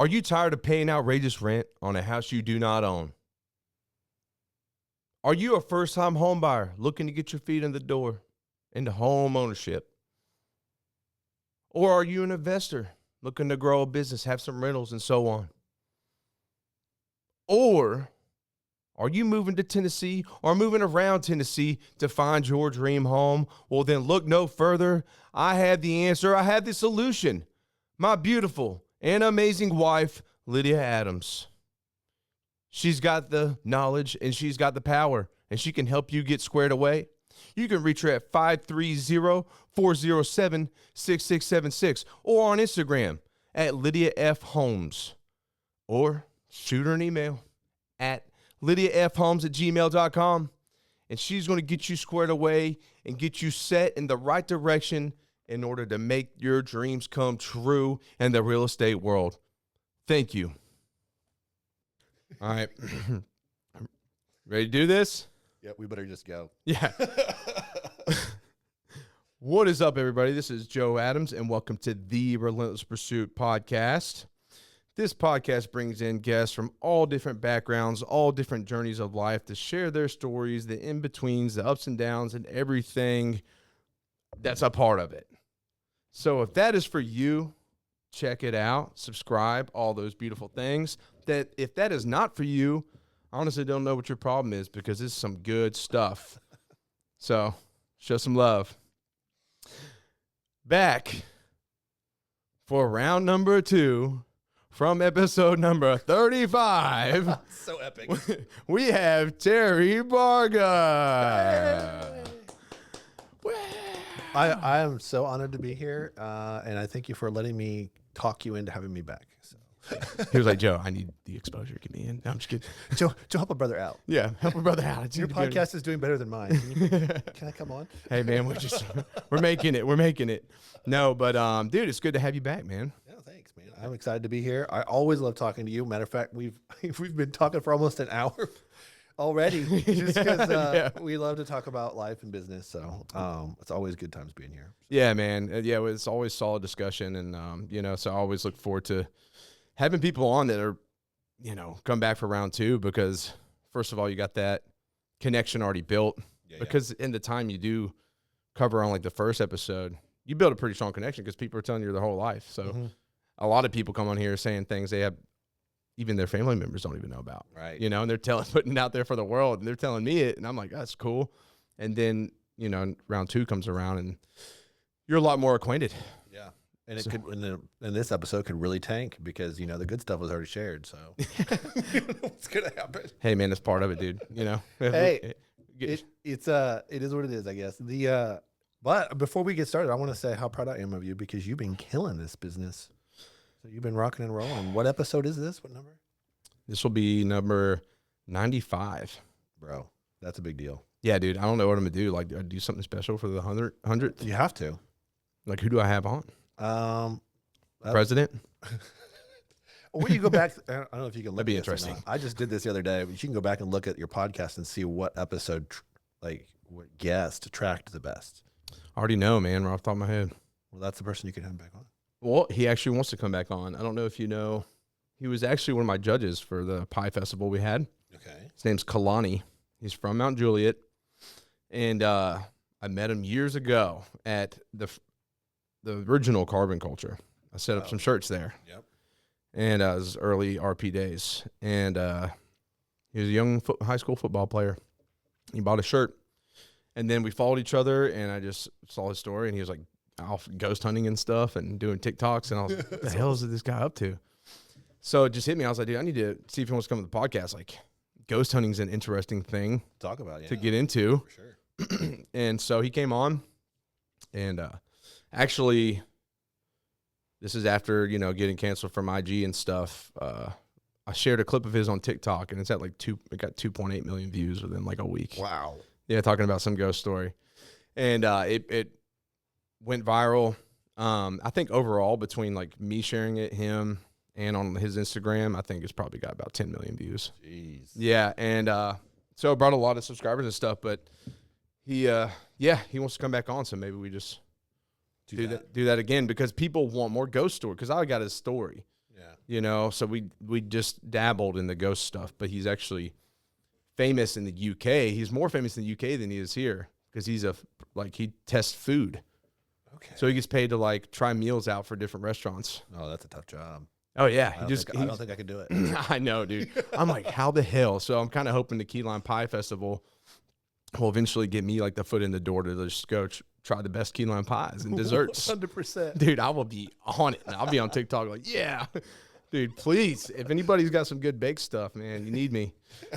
Are you tired of paying outrageous rent on a house you do not own? Are you a first-time home buyer looking to get your feet in the door into home ownership? Or are you an investor looking to grow a business, have some rentals, and so on? Or are you moving to Tennessee or moving around Tennessee to find your dream home? Well, then look no further. I have the answer. I have the solution. My beautiful and amazing wife, Lydia Adams. She's got the knowledge and she's got the power, and she can help you get squared away. You can reach her at 530-407-6676 or on Instagram at Lydia F. Holmes, or shoot her an email at lydiafholmes@gmail.com, and she's going to get you squared away and get you set in the right direction in order to make your dreams come true in the real estate world. Thank you. All right. Ready to do this? Yeah, we better just go. Yeah. What is up, everybody? This is Joe Adams, and welcome to the Relentless Pursuit podcast. This podcast brings in guests from all different backgrounds, all different journeys of life to share their stories, the in-betweens, the ups and downs, and everything that's a part of it. So if that is for you, check it out, subscribe, all those beautiful things. That if that is not for you, I honestly don't know what your problem is, because it's some good stuff. So show some love. Back for round number 2 from episode number 35. So epic. We have Terry Barga. I am so honored to be here, and I thank you for letting me talk you into having me back. So. He was like, Joe, I need the exposure. Get me in. No, I'm just kidding. Joe, help a brother out. Yeah, help a brother out. Your podcast is doing better than mine. Can I come on? Hey, man, we're making it. We're making it. No, but dude, it's good to have you back, man. Yeah, thanks, man. I'm excited to be here. I always love talking to you. Matter of fact, we've been talking for almost an hour already, just because we love to talk about life and business. So it's always good times being here. Yeah, man. Yeah, it's always solid discussion, and so I always look forward to having people on that are, come back for round 2, because first of all, you got that connection already built. Yeah, because in the time you do cover on like the first episode, you build a pretty strong connection because people are telling you their whole life. So a lot of people come on here saying things they have, even their family members don't even know about. Right. And they're putting it out there for the world, and they're telling me it, and I'm like, that's cool. And then, round 2 comes around and you're a lot more acquainted. Yeah. And it could, in this episode, could really tank because, the good stuff was already shared. So what's going to happen? Hey, man, that's part of it, dude. Hey, it is what it is, I guess. But before we get started, I want to say how proud I am of you, because you've been killing this business. So you've been rocking and rolling. What episode is this? What number? This will be number 95. Bro, that's a big deal. Yeah, dude. I don't know what I'm going to do. Like, do I do something special for the 100th? You have to. Like, who do I have on? President? Well, you go back. I don't know if you can look. That'd be interesting. I just did this the other day. But you can go back and look at your podcast and see what episode, what guest tracked the best. I already know, man, right off the top of my head. Well, that's the person you can have back on. Well, he actually wants to come back on. I don't know if you know. He was actually one of my judges for the pie festival we had. Okay. His name's Kalani. He's from Mount Juliet. And I met him years ago at the original Carbon Culture. I set up some shirts there. Yep. And it was early RP days. And he was a young high school football player. He bought a shirt. And then we followed each other, and I just saw his story, and he was like off ghost hunting and stuff and doing TikToks. And I was like, what the hell is this guy up to? So it just hit me. I was like, dude, I need to see if he wants to come to the podcast. Like, ghost hunting is an interesting thing talk about, to get into. For sure. And so he came on, and actually, this is after, getting canceled from IG and stuff. I shared a clip of his on TikTok, and it's at it got 2.8 million views within like a week. Wow. Yeah, talking about some ghost story. And it went viral. I think overall, between like me sharing it, him, and on his Instagram, I think it's probably got about 10 million views. Jeez. Yeah, and so it brought a lot of subscribers and stuff, but he wants to come back on, so maybe we just do that again, because people want more ghost story, because I got his story. So we just dabbled in the ghost stuff, but he's actually famous in the UK. He's more famous in the UK than he is here because he tests food. Okay. So he gets paid to like try meals out for different restaurants. Oh, that's a tough job. Oh yeah. I don't think I could do it. I know, dude. I'm like, how the hell? So I'm kind of hoping the Key Lime Pie Festival will eventually get me like the foot in the door to just go try the best key lime pies and desserts. 100%. Dude, I will be on it. I'll be on TikTok like, yeah. Dude, please. If anybody's got some good baked stuff, man, you need me.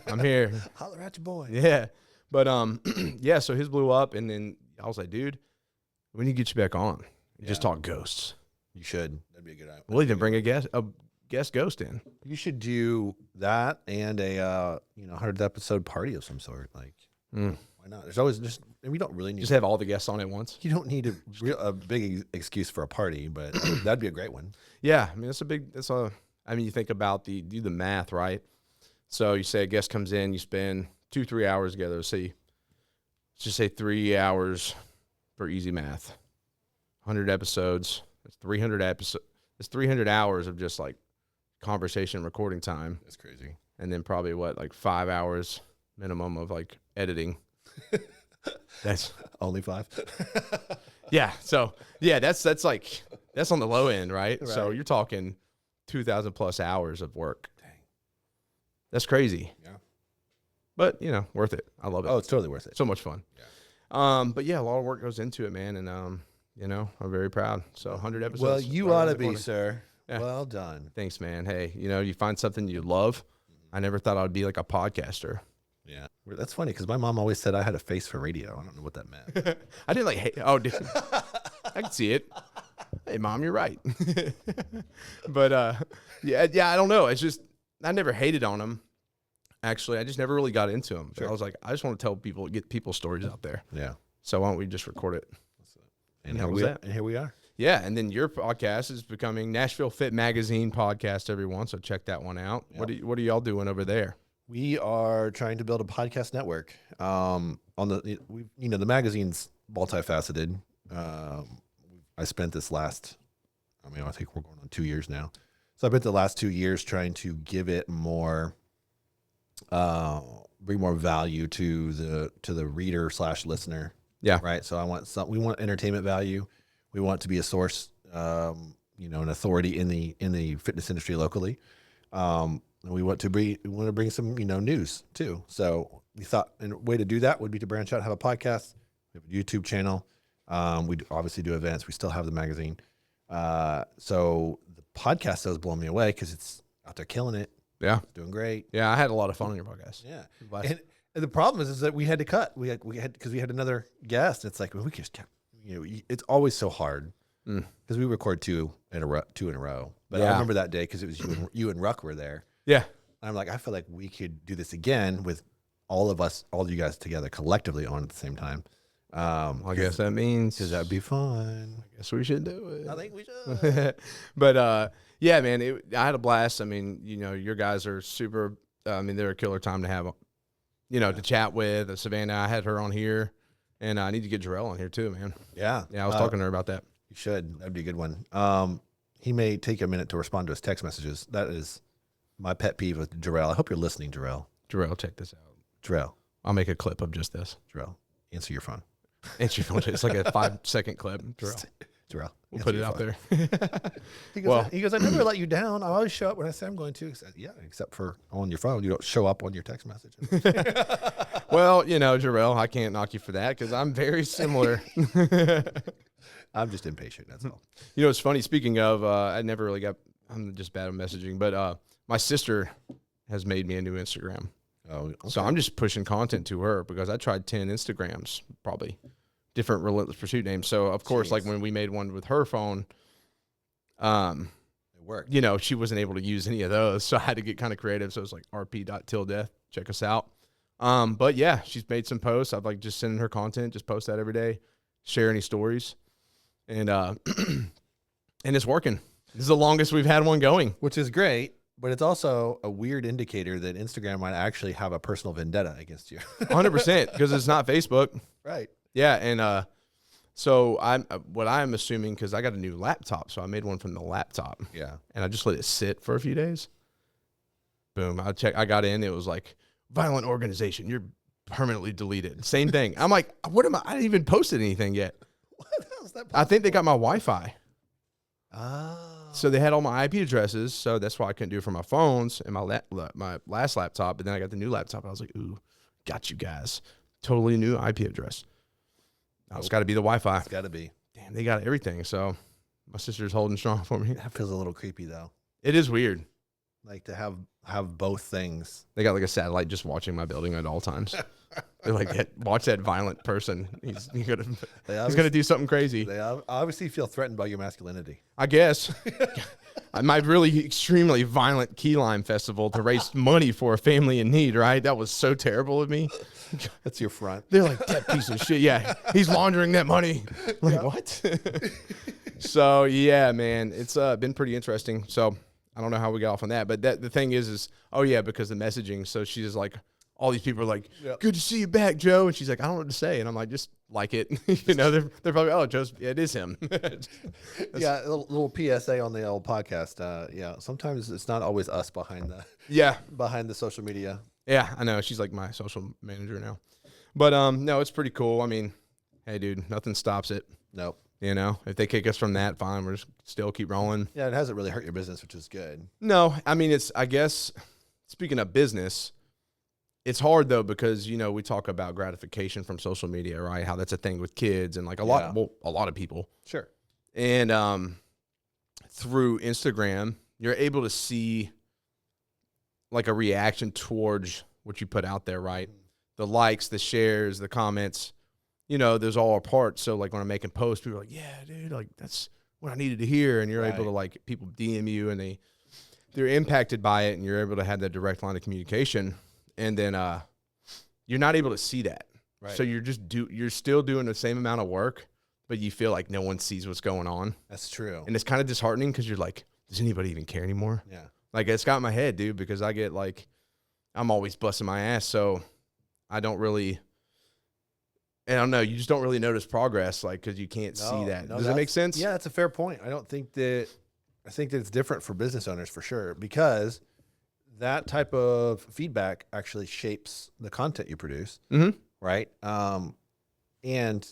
I'm here. Holler at your boy. Yeah. But yeah, so his blew up and then I was like, dude, we need to get you back on. Just talk ghosts. You should. That'd be a good idea. We'll even bring a guest ghost in. You should do that and a 100th episode party of some sort. Like why not? There's always just, and we don't really need just have all the guests on at once. You don't need a big excuse for a party, but that'd be a great one. Yeah, I mean you think about do the math, right? So you say a guest comes in, you spend 2-3 hours together. Let's just say 3 hours for easy math. 100 episodes. That's 300 episodes. It's 300 hours of just like conversation recording time. That's crazy. And then probably like 5 hours minimum of like editing. That's only 5. Yeah. So yeah, that's on the low end, right? So you're talking 2,000 plus hours of work. Dang. That's crazy. Yeah. But worth it. I love it. Oh, it's totally worth it. So much fun. Yeah. But yeah, a lot of work goes into it, man. And I'm very proud. So 100 episodes. Well, you ought to be, sir. Yeah. Well done. Thanks, man. Hey, you find something you love. I never thought I'd be like a podcaster. Yeah. That's funny because my mom always said I had a face for radio. I don't know what that meant. I didn't I can see it. Hey, Mom, you're right. But yeah, I don't know. It's just, I never hated on them. Actually, I just never really got into them. Sure. I was like, I just want to tell people, get people's stories out there. Yeah. So why don't we just record it? And here we are. Yeah, and then your podcast is becoming Nashville Fit Magazine podcast, everyone. So check that one out. Yep. What are y'all doing over there? We are trying to build a podcast network. The magazine's multifaceted. I spent I think we're going on 2 years now. So I spent the last 2 years trying to give it more, bring more value to the reader / listener. Yeah. Right. So we want entertainment value. We want to be a source, an authority in the fitness industry locally. We want to bring some, news too. So we thought a way to do that would be to branch out, have a podcast. We have a YouTube channel. We obviously do events. We still have the magazine. So the podcast though is blowing me away because it's out there killing it. Yeah. It's doing great. Yeah. I had a lot of fun on your podcast. Yeah. And the problem is that we had to cut. We had because we had another guest. It's like, well, we just kept, it's always so hard because we record two in a row. But I remember that day because it was you and Ruck were there. Yeah. And I'm like, I feel like we could do this again with all of you guys together collectively on at the same time. I guess that means because that'd be fun. I guess we should do it. I think we should. But yeah, man, I had a blast. I mean, your guys are super. They're a killer time to have. To chat with Savannah. I had her on here, and I need to get Jarrell on here too, man. Yeah. Yeah, I was talking to her about that. You should. That'd be a good one. He may take a minute to respond to his text messages. That is my pet peeve with Jarrell. I hope you're listening, Jarrell. Jarrell, check this out. Jarrell. I'll make a clip of just this. Jarrell, answer your phone. Answer your phone. It's like a 5-second clip. Jarrell. We'll put it out there. He goes, I never let you down. I always show up when I say I'm going to. He said, yeah, except for on your phone. You don't show up on your text message. Well, Jarrell, I can't knock you for that because I'm very similar. I'm just impatient. That's all. It's funny. Speaking of, I'm just bad at messaging, but my sister has made me a new Instagram. Oh, okay. So I'm just pushing content to her because I tried 10 Instagrams, probably different Relentless Pursuit names. So of course, like when we made one with her phone, it worked. She wasn't able to use any of those. So I had to get kind of creative. So it's like rp.tilldeath. Check us out. But yeah, she's made some posts. I've just sending her content, just post that every day, share any stories. And, and it's working. This is the longest we've had one going, which is great. But it's also a weird indicator that Instagram might actually have a personal vendetta against you. 100%, because it's not Facebook. Right. Yeah, and So what I'm assuming, because I got a new laptop, so I made one from the laptop. Yeah. And I just let it sit for a few days. Boom. I got in. It was like, violent organization. You're permanently deleted. Same thing. I'm like, what am I? I didn't even posted anything yet. What else that possible? I think they got my Wi-Fi. Oh. So they had all my IP addresses. So that's why I couldn't do it from my phones and my last laptop. But then I got the new laptop. And I was like, ooh, got you guys. Totally new IP address. Now it's got to be the Wi-Fi. It's got to be. Damn, they got everything. So my sister's holding strong for me. That feels a little creepy though. It is weird. Like to have both things. They got like a satellite just watching my building at all times. They're like, watch that violent person. He's gonna do something crazy. They obviously feel threatened by your masculinity. I guess. My really extremely violent key lime festival to raise money for a family in need, right? That was so terrible of me. That's your front. They're like, that piece of shit. Yeah, he's laundering that money. I'm like, what? So, yeah, man, it's been pretty interesting. So I don't know how we got off on that. But the thing is, oh, yeah, because the messaging. So she's like, all these people are like, good to see you back, Joe. And she's like, I don't know what to say. And I'm like, just like it. They're probably, oh, Joe's, yeah, it is him. Yeah, a little PSA on the old podcast. Yeah, sometimes it's not always us behind the social media. Yeah, I know. She's like my social manager now. But no, it's pretty cool. I mean, hey, dude, nothing stops it. Nope. If they kick us from that, fine. We're just still keep rolling. Yeah, it hasn't really hurt your business, which is good. No, I mean, I guess, speaking of business, it's hard though, because, we talk about gratification from social media, right? How that's a thing with kids and like a lot of people. Sure. And through Instagram, you're able to see like a reaction towards what you put out there, right? The likes, the shares, the comments, those all are part. So like when I'm making posts, people are like, yeah, dude, like that's what I needed to hear. And you're able to like, people DM you and they're impacted by it, and you're able to have that direct line of communication. And then you're not able to see that. Right. So you're still doing the same amount of work, but you feel like no one sees what's going on. That's true. And it's kind of disheartening because you're like, does anybody even care anymore? Yeah. Like, it's got in my head, dude, because I get like, I'm always busting my ass. So I don't really, I don't know, you just don't really notice progress, like, because you can't see that. Does that make sense? Yeah, that's a fair point. I think that it's different for business owners for sure, because that type of feedback actually shapes the content you produce. Mm-hmm. Right. And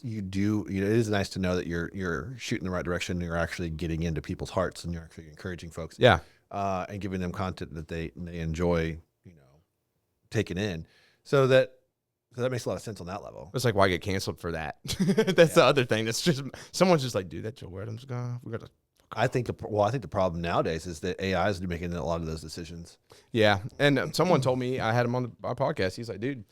it is nice to know that you're shooting the right direction. And you're actually getting into people's hearts, and you're actually encouraging folks. Yeah. And giving them content that they enjoy, taking in. So that makes a lot of sense on that level. It's like, why get canceled for that? That's the other thing. That's just, someone's just like, dude, that Joe Adams guy, we got to. I think the problem nowadays is that AI is making a lot of those decisions. Yeah. And someone told me, I had him on our podcast. He's like, dude,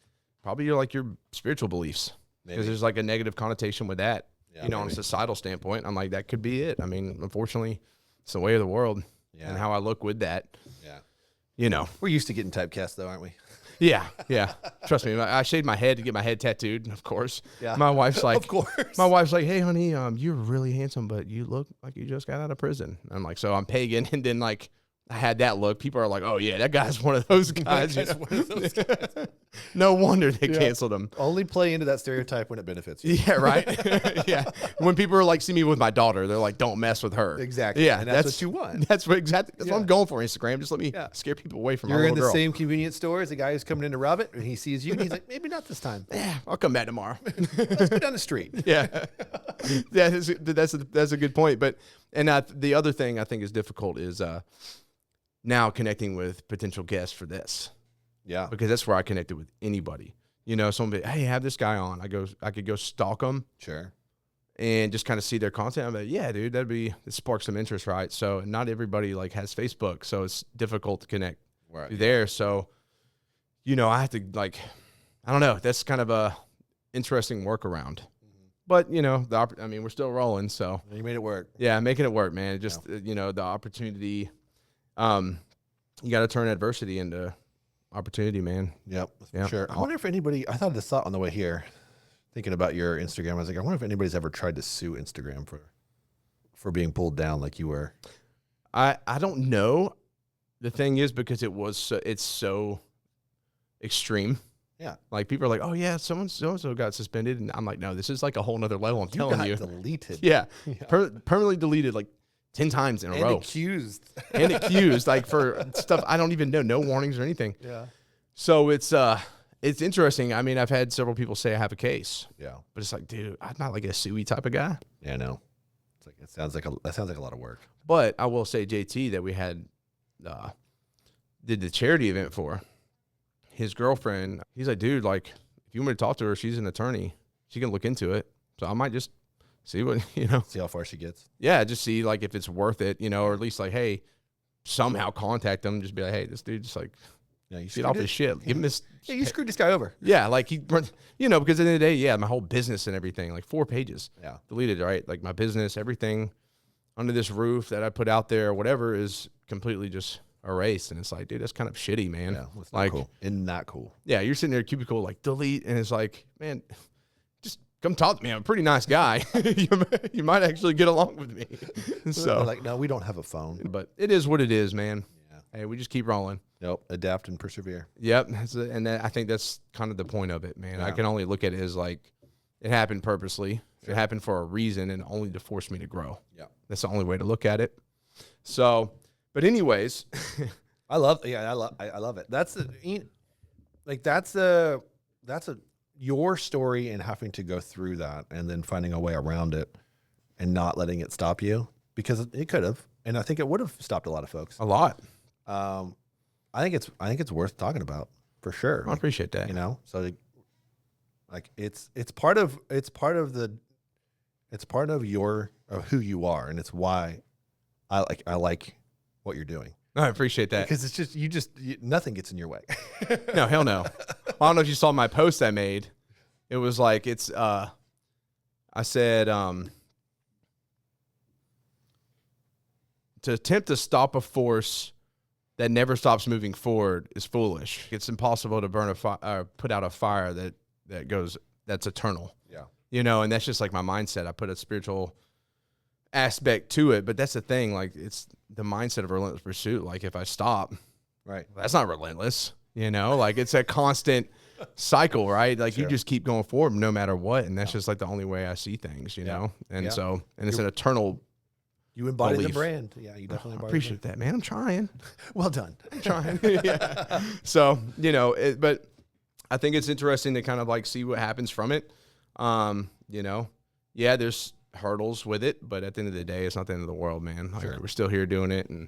probably your spiritual beliefs. Because there's like a negative connotation with that, on a societal standpoint. I'm like, that could be it. I mean, unfortunately, it's the way of the world and how I look with that. Yeah. We're used to getting typecast though, aren't we? Yeah. Yeah. Trust me. I shaved my head to get my head tattooed, of course. Yeah. My wife's like, of course. My wife's like, hey, honey, you're really handsome, but you look like you just got out of prison. And I'm like, so I'm pagan. And then like, I had that look. People are like, oh yeah, that guy's one of those guys. No wonder they canceled him. Only play into that stereotype when it benefits you. Yeah, right. Yeah. When people are like, see me with my daughter, they're like, don't mess with her. Exactly. Yeah. And that's what you want. That's what I'm going for, Instagram. Just let me scare people away from You're in the same convenience store as the guy who's coming in to rob it, and he sees you, and he's like, maybe not this time. Yeah, I'll come back tomorrow. Let's go down the street. Yeah. That's a good point. But, and the other thing I think is difficult is, now connecting with potential guests for this. Yeah. Because that's where I connected with anybody. Somebody, hey, have this guy on. I could go stalk them. Sure. And just kind of see their content. I'm like, yeah, dude, it sparks some interest, right? So not everybody like has Facebook, so it's difficult to connect there. So, I have to like, I don't know. That's kind of a interesting workaround. But, we're still rolling, so. You made it work. Yeah, making it work, man. Just, the opportunity. You got to turn adversity into opportunity, man. Yep, for sure. I wonder if anybody, I thought of this thought on the way here, thinking about your Instagram. I was like, I wonder if anybody's ever tried to sue Instagram for being pulled down like you were. I don't know. The thing is, because it's so extreme. Yeah. Like people are like, oh yeah, so-and-so got suspended. And I'm like, no, this is like a whole nother level. I'm telling you. Deleted. Yeah. Permanently deleted like 10 times in a row. And accused like for stuff I don't even know. No warnings or anything. Yeah. So it's interesting. I mean, I've had several people say I have a case. Yeah. But it's like, dude, I'm not like a suey type of guy. Yeah, no. It's like that sounds like a lot of work. But I will say JT that we had did the charity event for. His girlfriend, he's like, dude, like, if you want me to talk to her, she's an attorney. She can look into it. So I might just see what, See how far she gets. Yeah, just see, like, if it's worth it, or at least, like, hey, somehow contact them. Just be like, hey, this dude just, like, get off his shit. Give him this. Yeah, you screwed this guy over. Yeah, like, because at the end of the day, yeah, my whole business and everything, like 4 pages. Yeah. Deleted, right? Like, my business, everything under this roof that I put out there, whatever, is completely just erased. And it's like, dude, that's kind of shitty, man. Yeah, that's like, cool. And not cool. Yeah, you're sitting there cubicle like delete, and it's like, man, just come talk to me. I'm a pretty nice guy. You might actually get along with me. So they're like, no, we don't have a phone. But it is what it is, man. Yeah. Hey, we just keep rolling. Nope. Adapt and persevere. Yep. I think that's kind of the point of it, man. Yeah. I can only look at it as like it happened purposely. Sure. It happened for a reason and only to force me to grow. Yeah. That's the only way to look at it. So, but anyways. I love it. That's your story and having to go through that and then finding a way around it and not letting it stop you, because it could have, and I think it would have stopped a lot of folks. A lot. I think it's worth talking about for sure. I appreciate that. So like it's part of who you are, and it's why I like what you're doing. I appreciate that. Because it's just, nothing gets in your way. No, hell no. Well, I don't know if you saw my post I made. It was like, I said, to attempt to stop a force that never stops moving forward is foolish. It's impossible to put out a fire that's eternal. Yeah. And that's just like my mindset. I put a spiritual aspect to it, but that's the thing, like it's the mindset of relentless pursuit. Like if I stop, right, that's not relentless, like it's a constant cycle, right? Like sure. You just keep going forward no matter what, and that's just like the only way I see things, and so it's an eternal you embody belief. The brand. Yeah, you definitely embody. I appreciate that, man. I'm trying. Well done. I'm trying. Yeah. So but I think it's interesting to kind of like see what happens from it. Yeah, there's hurdles with it, but at the end of the day, it's not the end of the world, man. Like, sure. We're still here doing it, and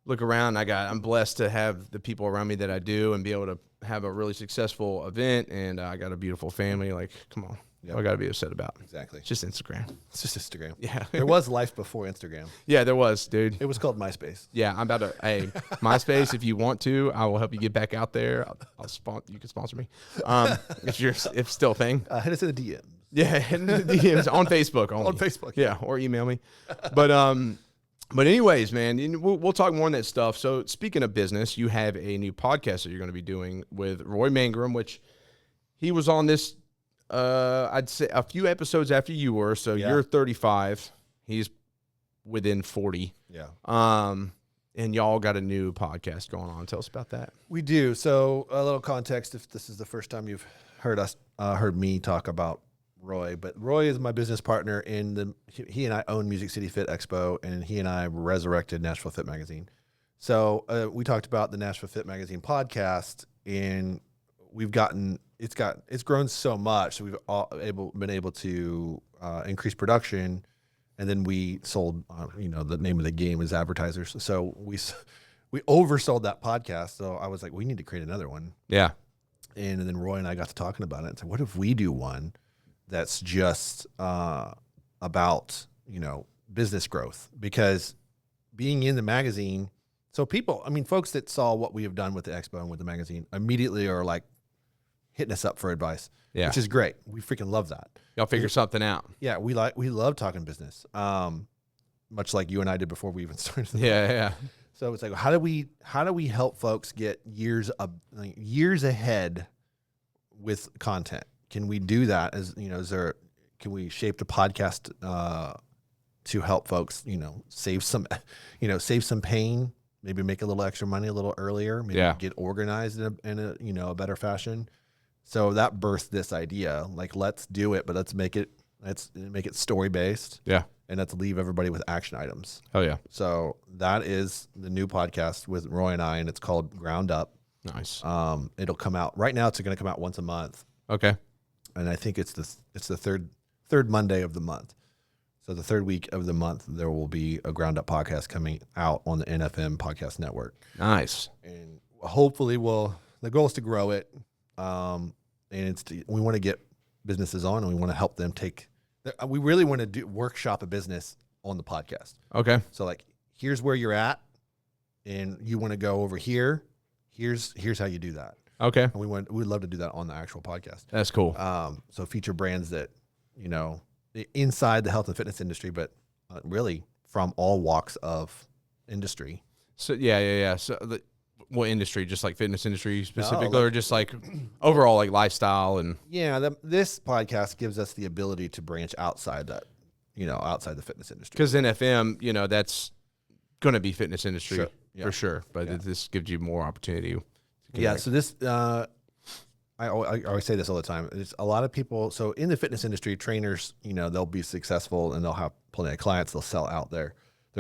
look around. I'm blessed to have the people around me that I do, and be able to have a really successful event. And I got a beautiful family. Like, come on, I got to be upset about. Exactly. It's just Instagram. Yeah. There was life before Instagram. Yeah, there was, dude. It was called MySpace. Yeah, I'm about to. Hey, MySpace. If you want to, I will help you get back out there. You can sponsor me. If still a thing. Hit us in the DM. Yeah, DMs on Facebook only. On Facebook. Yeah, or email me. But anyways, man, we'll talk more on that stuff. So speaking of business, you have a new podcast that you're going to be doing with Roy Mangrum, which he was on this, I'd say a few episodes after you were. So You're 35. He's within 40. Yeah. And y'all got a new podcast going on. Tell us about that. We do. So a little context, if this is the first time you've heard me talk about Roy, but Roy is my business partner he and I own Music City Fit Expo, and he and I resurrected Nashville Fit Magazine. So we talked about the Nashville Fit Magazine podcast, and it's grown so much. So we've been able to increase production, and then we sold, the name of the game is advertisers. So we oversold that podcast. So I was like, we need to create another one. Yeah. And then Roy and I got to talking about it and said, what if we do one that's just about, business growth? Because being in the magazine, so folks that saw what we have done with the expo and with the magazine immediately are like hitting us up for advice, which is great. We freaking love that. Y'all figure something out. Yeah, we love talking business, much like you and I did before we even started. Yeah. So it's like, how do we help folks get years ahead with content? Can we do that? Can we shape the podcast to help folks, save some pain, maybe make a little extra money a little earlier, maybe get organized in a better fashion. So that birthed this idea, like, let's do it, but let's make it story based. Yeah. And let's leave everybody with action items. Oh yeah. So that is the new podcast with Roy and I, and it's called Ground Up. Nice. It'll come out right now. It's going to come out once a month. Okay. And I think it's the third Monday of the month. So the third week of the month, there will be a Ground Up podcast coming out on the NFM podcast network. Nice. And hopefully the goal is to grow it. And we want to get businesses on, and we want to help them we really want to workshop a business on the podcast. Okay. So like, here's where you're at, and you want to go over here. Here's how you do that. Okay. And we'd love to do that on the actual podcast. That's cool. So feature brands that, inside the health and fitness industry, but really from all walks of industry. So yeah. So what industry? Just like fitness industry specifically, No, or just like overall, like lifestyle and? Yeah, this podcast gives us the ability to branch outside that, outside the fitness industry. Because NFM, that's going to be fitness industry. Sure. Yeah. For sure. But this gives you more opportunity. Yeah. So this, I always say this all the time. It's a lot of people. So in the fitness industry, trainers, they'll be successful and they'll have plenty of clients. They'll sell out their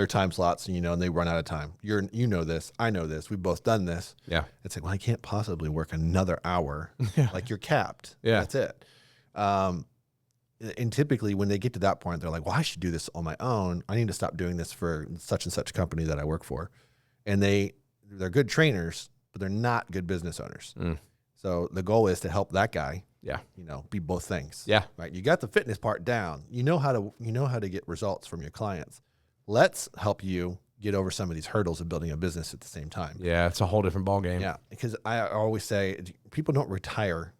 time slots, and they run out of time. You know this. I know this. We've both done this. Yeah. It's like, well, I can't possibly work another hour. Like, you're capped. Yeah. That's it. And typically when they get to that point, they're like, well, I should do this on my own. I need to stop doing this for such and such company that I work for. And they're good trainers, but they're not good business owners. So the goal is to help that guy, be both things. Yeah. Right. You got the fitness part down. You know how to get results from your clients. Let's help you get over some of these hurdles of building a business at the same time. Yeah. It's a whole different ballgame. Yeah. Because I always say people don't retire.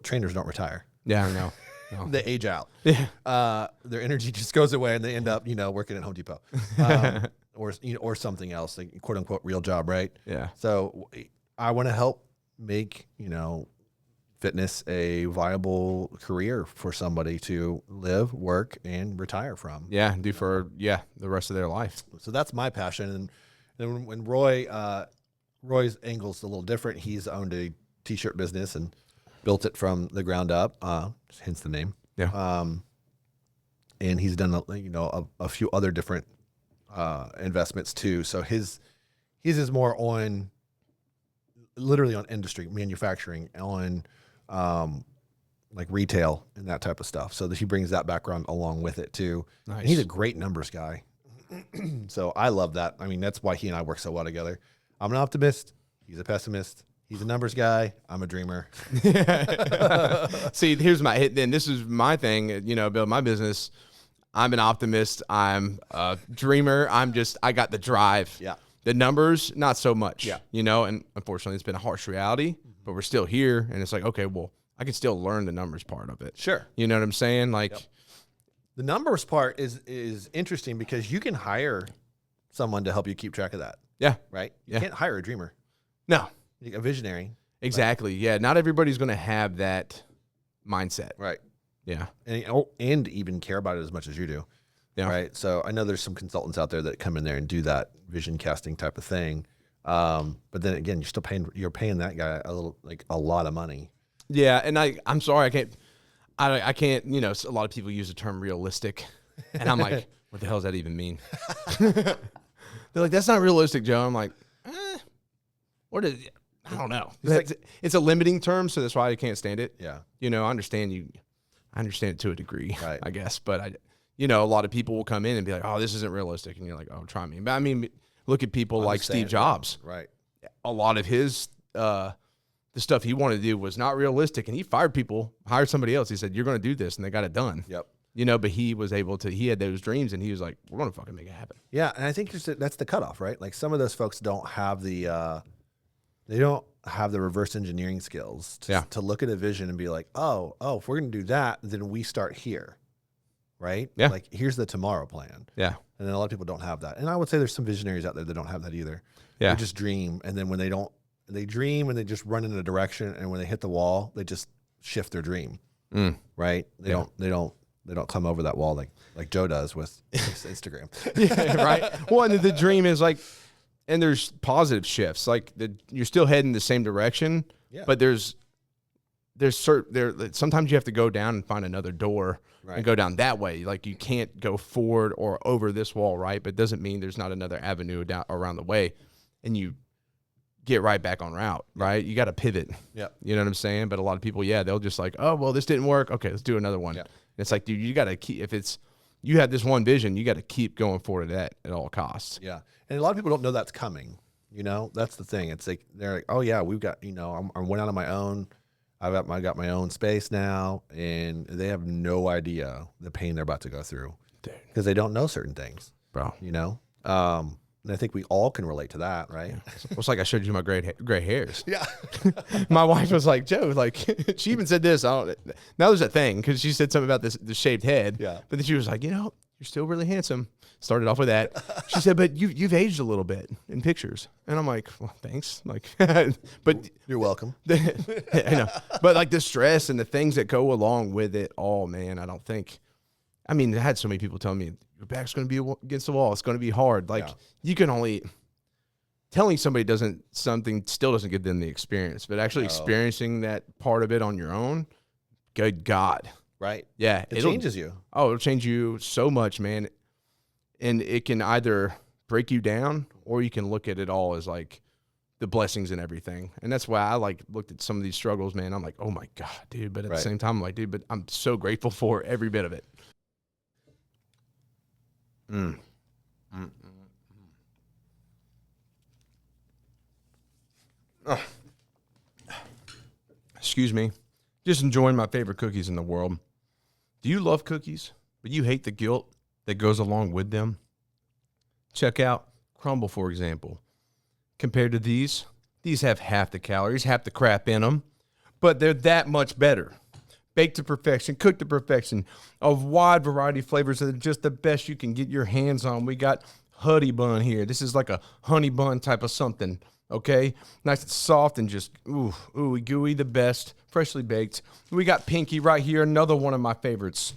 Trainers don't retire. Yeah, I know. No. They age out. Yeah. Their energy just goes away, and they end up, working at Home Depot, or something else, like, quote unquote, real job, right? Yeah. So I want to help make fitness a viable career for somebody to live, work, and retire from. Yeah, do for the rest of their life. So that's my passion. And then when Roy's angle's a little different. He's owned a t-shirt business and built it from the ground up, hence the name. Yeah. And he's done a few other different investments too. So his is more on literally on industry, manufacturing, on like retail and that type of stuff. So that he brings that background along with it too. Nice. And he's a great numbers guy. So I love that. I mean, that's why he and I work so well together. I'm an optimist. He's a pessimist. He's a numbers guy. I'm a dreamer. See, here's this is my thing, build my business. I'm an optimist. I'm a dreamer. I got the drive. Yeah. The numbers, not so much. Yeah. And unfortunately it's been a harsh reality, but we're still here. And it's like, okay, well, I can still learn the numbers part of it. Sure. You know what I'm saying? Like, yep. The numbers part is interesting because you can hire someone to help you keep track of that. Yeah. Right? You can't hire a dreamer. No. A visionary. Exactly. Yeah. Not everybody's going to have that mindset. Right. Yeah. And even care about it as much as you do. Yeah. Right. So I know there's some consultants out there that come in there and do that vision casting type of thing. But then again, you're paying that guy a lot of money. Yeah. And I'm sorry, I can't, a lot of people use the term realistic, and I'm like, what the hell does that even mean? They're like, that's not realistic, Joe. I'm like, what is it? I don't know. It's a limiting term, so that's why I can't stand it. Yeah. I understand it to a degree, right. I guess. But a lot of people will come in and be like, oh, this isn't realistic. And you're like, oh, try me. But I mean, look at people like Steve Jobs. Right. A lot of his, the stuff he wanted to do was not realistic. And he fired people, hired somebody else. He said, you're going to do this. And they got it done. Yep. But he was able to, he had those dreams and he was like, we're going to fucking make it happen. Yeah. And I think that's the cutoff, right? Like, some of those folks don't have they don't have the reverse engineering skills to look at a vision and be like, oh, if we're going to do that, then we start here. Right? Yeah. Like, here's the tomorrow plan. Yeah. And then a lot of people don't have that. And I would say there's some visionaries out there that don't have that either. Yeah. They just dream. And then when they dream and they just run in a direction. And when they hit the wall, they just shift their dream. Right? They don't come over that wall like Joe does with Instagram. Yeah. Right. Well, and the dream is like, and there's positive shifts. Like, you're still heading the same direction, but there's sometimes you have to go down and find another door and go down that way. Like you can't go forward or over this wall, right? But it doesn't mean there's not another avenue down around the way, and you get right back on route, right? You got to pivot. Yeah. You know what I'm saying? But a lot of people, they'll just like, oh, well, this didn't work. Okay, let's do another one. And it's like, dude, you got to keep, you have this one vision, you got to keep going forward at all costs. Yeah. And a lot of people don't know that's coming. You know, that's the thing. It's like, they're like, oh yeah, we've got, I went out on my own. I got my own space now, and they have no idea the pain they're about to go through because they don't know certain things, bro. And I think we all can relate to that, right? It's like I showed you my gray hairs. Yeah. My wife was like, Joe, like, she even said this. Now there's a thing because she said something about the shaved head. Yeah. But then she was like, you're still really handsome. Started off with that. She said, but you've aged a little bit in pictures. And I'm like, well, thanks. Like, but you're welcome. I know. But like the stress and the things that go along with it all, man, I had so many people tell me your back's going to be against the wall. It's going to be hard. Like you can only telling somebody something still doesn't give them the experience, but actually experiencing that part of it on your own. Good God. Right. Yeah. It changes you. Oh, it'll change you so much, man. And it can either break you down or you can look at it all as like the blessings and everything. And that's why I looked at some of these struggles, man. I'm like, oh my God, dude. But at the same time, I'm like, dude, but I'm so grateful for every bit of it. Oh. Excuse me. Just enjoying my favorite cookies in the world. Do you love cookies, but you hate the guilt that goes along with them? Check out Crumble, for example. Compared to these have half the calories, half the crap in them, but they're that much better. Baked to perfection, cooked to perfection, a wide variety of flavors that are just the best you can get your hands on. We got honey bun here. This is like a honey bun type of something, okay? Nice and soft and just ooey gooey, the best, freshly baked. We got Pinky right here, another one of my favorites.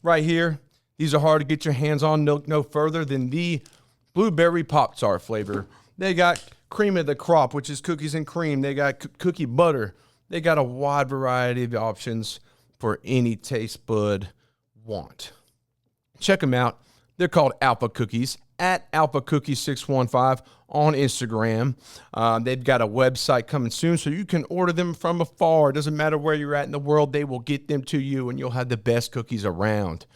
Right here, these are hard to get your hands on no further than the blueberry Pop-Tart flavor. They got cream of the crop, which is cookies and cream. They got cookie butter. They got a wide variety of options for any taste bud want. Check them out. They're called Alpha Cookies at Alpha Cookies 615 on Instagram. They've got a website coming soon, so you can order them from afar. It doesn't matter where you're at in the world. They will get them to you, and you'll have the best cookies around.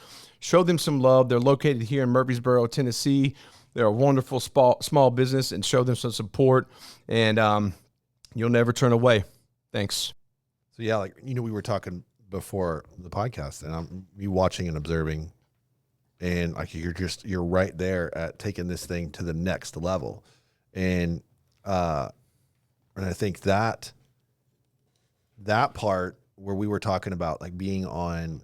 Show them some love. They're located here in Murfreesboro, Tennessee. They're a wonderful small business, and show them some support, and you'll never turn away. Thanks. So yeah, we were talking before the podcast, and I'm watching and observing, and like you're right there at taking this thing to the next level, and I think that part where we were talking about like being on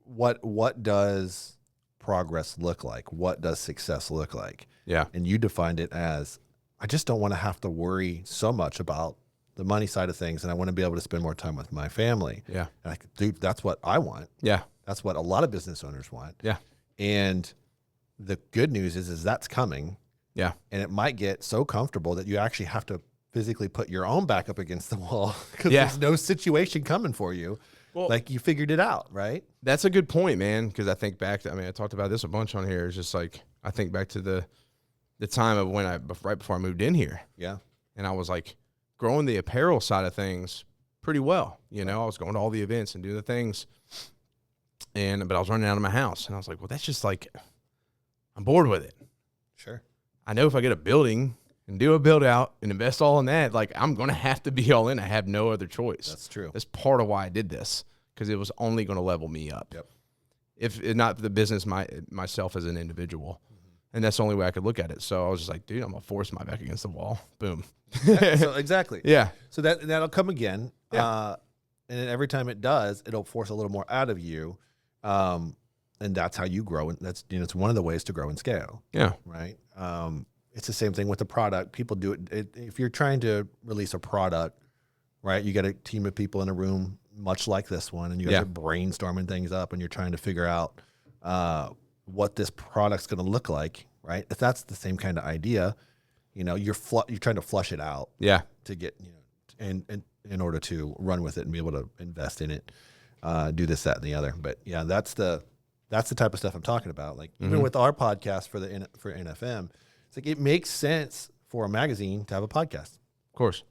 what does progress look like? What does success look like? Yeah. And you defined it as, I just don't want to have to worry so much about the money side of things, and I want to be able to spend more time with my family. Yeah. And dude, that's what I want. Yeah. That's what a lot of business owners want. Yeah. And the good news is that's coming. Yeah. And it might get so comfortable that you actually have to physically put your own back up against the wall because there's no situation coming for you. Well, like you figured it out, right? That's a good point, man. Because I think back to, I talked about this a bunch on here. It's just like, I think back to the time of when right before I moved in here. Yeah. And I was like growing the apparel side of things pretty well. I was going to all the events and doing the things. But I was running out of my house, and I was like, well, that's just like, I'm bored with it. Sure. I know if I get a building and do a build out and invest all in that, like I'm going to have to be all in. I have no other choice. That's true. That's part of why I did this, because it was only going to level me up. Yep. If not the business, myself as an individual. Mm-hmm. And that's the only way I could look at it. So I was just like, dude, I'm going to force my back against the wall. Boom. So exactly. Yeah. So that'll come again. Yeah. And then every time it does, it'll force a little more out of you. And that's how you grow. And that's, it's one of the ways to grow and scale. Yeah. Right. It's the same thing with the product. People do it. If you're trying to release a product, right, you got a team of people in a room, much like this one, and you guys are brainstorming things up, and you're trying to figure out what this product's going to look like, right? If that's the same kind of idea, you're trying to flush it out. Yeah. To get, and in order to run with it and be able to invest in it, do this, that, and the other. But yeah, that's the type of stuff I'm talking about. Like even with our podcast for NFM, it's like it makes sense for a magazine to have a podcast. Of course.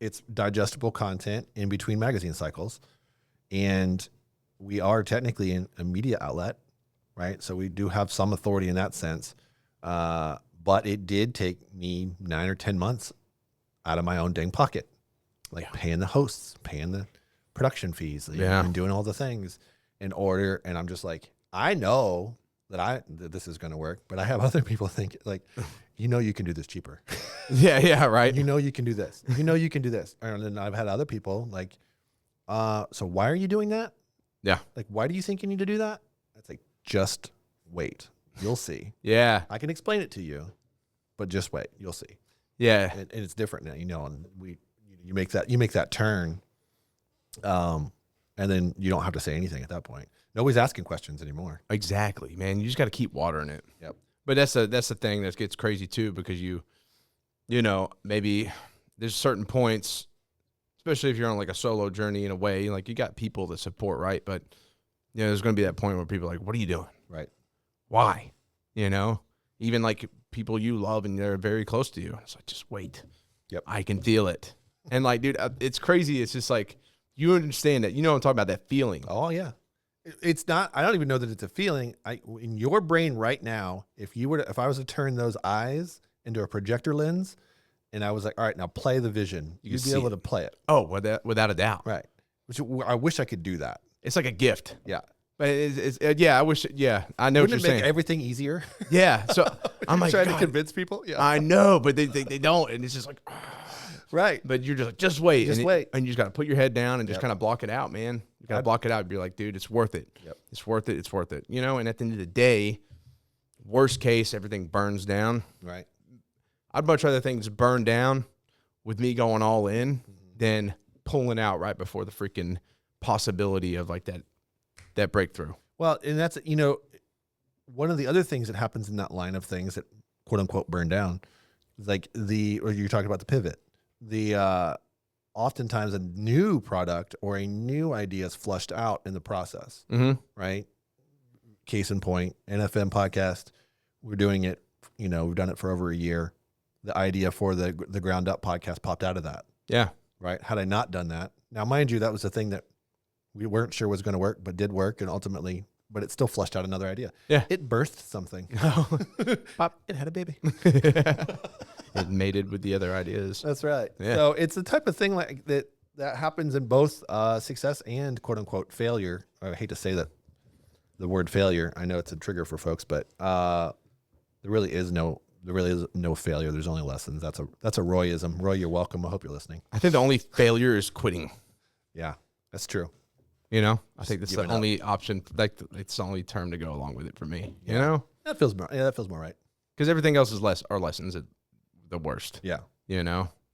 It's digestible content in between magazine cycles, and we are technically a media outlet, right? So we do have some authority in that sense. But it did take me 9 or 10 months out of my own dang pocket, like paying the hosts, paying the production fees, and doing all the things in order. And I'm just like, I know that this is going to work, but I have other people think like, you can do this cheaper. Yeah, right. You can do this. You can do this. And then I've had other people like, so why are you doing that? Yeah. Like, why do you think you need to do that? It's like, just wait. You'll see. Yeah. I can explain it to you, but just wait. You'll see. Yeah. And it's different now, and you make that turn. And then you don't have to say anything at that point. Nobody's asking questions anymore. Exactly, man. You just got to keep watering it. Yep. But that's the thing that gets crazy too, because maybe there's certain points, especially if you're on like a solo journey in a way, like you got people that support, right? But there's going to be that point where people are like, what are you doing? Right. Why? Even like people you love and they're very close to you. It's like, just wait. Yep. I can feel it. And like, dude, it's crazy. It's just like, you understand that, I'm talking about that feeling. Oh yeah. It's not, I don't even know that it's a feeling. In your brain right now, if I was to turn those eyes into a projector lens and I was like, all right, now play the vision, you'd be able to play it. Oh, without a doubt. Right. Which I wish I could do that. It's like a gift. Yeah. But I wish, I know what you're saying. Make everything easier? Yeah. So I'm like, trying to convince people. Yeah. I know, but they don't. And it's just like, right. But you're just like, just wait. Wait. And you just got to put your head down and just kind of block it out, man. You got to block it out and be like, dude, it's worth it. Yep. It's worth it. It's worth it. And at the end of the day, worst case, everything burns down. Right. I'd much rather things burn down with me going all in than pulling out right before the freaking possibility of like that breakthrough. Well, and that's, one of the other things that happens in that line of things that quote unquote burn down is like or you're talking about the pivot, oftentimes a new product or a new idea is flushed out in the process, right? Case in point, NFM podcast, we're doing it, we've done it for over a year. The idea for the Ground Up podcast popped out of that. Yeah. Right. Had I not done that, now, mind you, that was the thing that we weren't sure was going to work, but did work. And ultimately, but it still flushed out another idea. Yeah. It birthed something. Pop, it had a baby. It mated with the other ideas. That's right. Yeah. So it's the type of thing like that happens in both success and quote unquote failure. I hate to say that the word failure. I know it's a trigger for folks, but there really is no failure. There's only lessons. That's a Royism. Roy, you're welcome. I hope you're listening. I think the only failure is quitting. Yeah, that's true. I think that's the only option. Like it's the only term to go along with it for me. That feels more. Yeah, that feels more right. Because everything else is lessons at the worst. Yeah.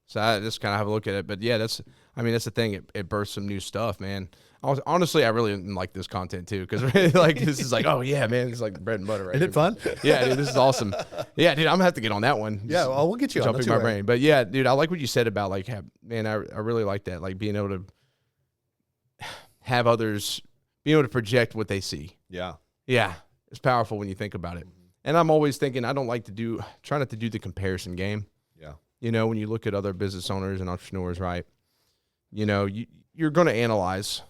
So I just kind of have a look at it. But yeah, that's the thing. It births some new stuff, man. Honestly, I really like this content too, because like this is like, oh yeah, man, it's like bread and butter, right? Isn't it fun? Yeah, dude, this is awesome. Yeah, dude, I'm gonna have to get on that one. Yeah, well, we'll get you on. Jumping my brain, but yeah, dude, I like what you said about like, man, I really like that, like being able to have others being able to project what they see. Yeah, it's powerful when you think about it. And I'm always thinking, I don't like to try not to do the comparison game. Yeah, when you look at other business owners and entrepreneurs, right? You're going to analyze.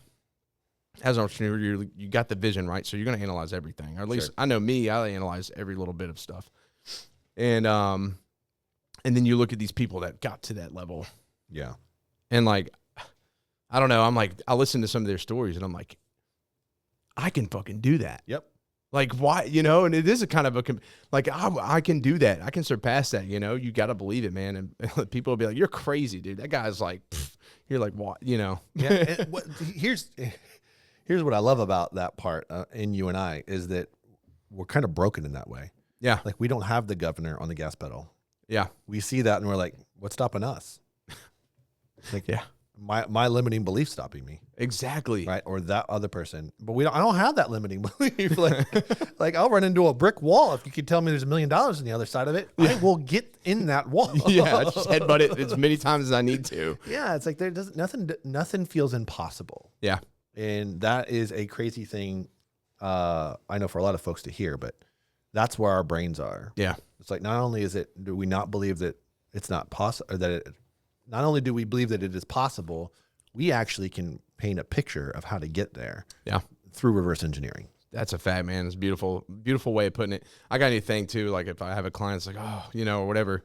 As an entrepreneur, you got the vision, right? So you're going to analyze everything. Or at least I know me, I analyze every little bit of stuff. And then you look at these people that got to that level. Yeah. And like, I don't know, I'm like, I listen to some of their stories and I'm like, I can fucking do that. Yep. Like, why, and it is a kind of like, I can do that. I can surpass that, you got to believe it, man. And people will be like, you're crazy, dude. That guy's like, you're like, what, Yeah. And here's what I love about that part in you and I is that we're kind of broken in that way. Yeah. Like we don't have the governor on the gas pedal. Yeah. We see that and we're like, what's stopping us? Like, yeah. my limiting belief stopping me. Exactly. Right. Or that other person. But I don't have that limiting belief. Like I'll run into a brick wall. If you could tell me there's $1 million on the other side of it, I will get in that wall. Yeah. Just headbutt it as many times as I need to. Yeah. It's like nothing feels impossible. Yeah. And that is a crazy thing. I know for a lot of folks to hear, but that's where our brains are. Yeah. It's like, not only do we not believe that it's not possible, not only do we believe that it is possible, we actually can paint a picture of how to get there. Yeah. Through reverse engineering. That's a fact, man. It's beautiful, beautiful way of putting it. I got any thing too, like if I have a client, it's like, oh, or whatever.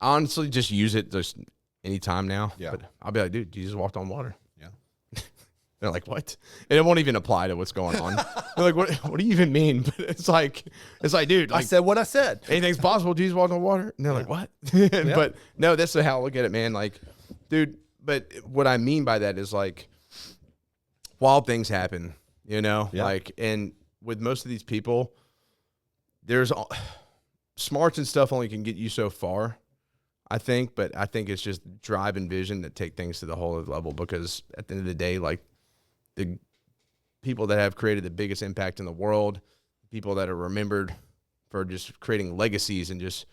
I honestly just use it just anytime now. Yeah. But I'll be like, dude, you just walked on water. Yeah. They're like, what? And it won't even apply to what's going on. They're like, what do you even mean? But it's like, dude, I said what I said. Anything's possible. Jesus walked on water. And they're like, what? But no, that's how I look at it, man. Like, dude, but what I mean by that is like, wild things happen, like, and with most of these people, there's smarts and stuff only can get you so far, I think, but I think it's just drive and vision that take things to the whole other level, because at the end of the day, like the people that have created the biggest impact in the world, people that are remembered for just creating legacies and just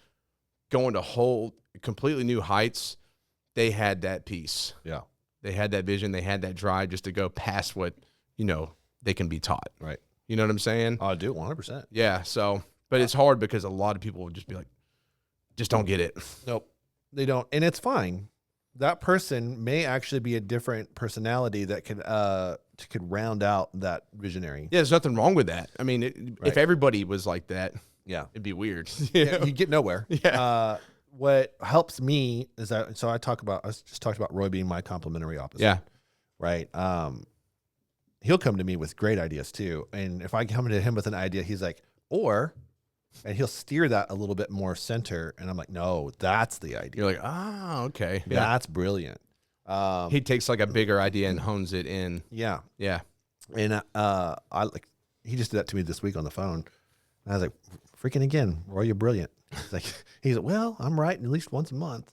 going to whole completely new heights, they had that piece. Yeah. They had that vision. They had that drive just to go past what, they can be taught. Right. You know what I'm saying? I do 100%. Yeah. So, but it's hard because a lot of people would just be like, just don't get it. Nope. They don't. And it's fine. That person may actually be a different personality that could round out that visionary. Yeah. There's nothing wrong with that. I mean, if everybody was like that, yeah, it'd be weird. You get nowhere. Yeah. What helps me is that, so I just talked about Roy being my complementary opposite. Yeah. Right. He'll come to me with great ideas too. And if I come to him with an idea, he's like, and he'll steer that a little bit more center. And I'm like, no, that's the idea. You're like, okay. That's brilliant. He takes like a bigger idea and hones it in. Yeah. Yeah. And he just did that to me this week on the phone. And I was like, freaking again, Roy, you're brilliant. He's like, well, I'm writing at least once a month.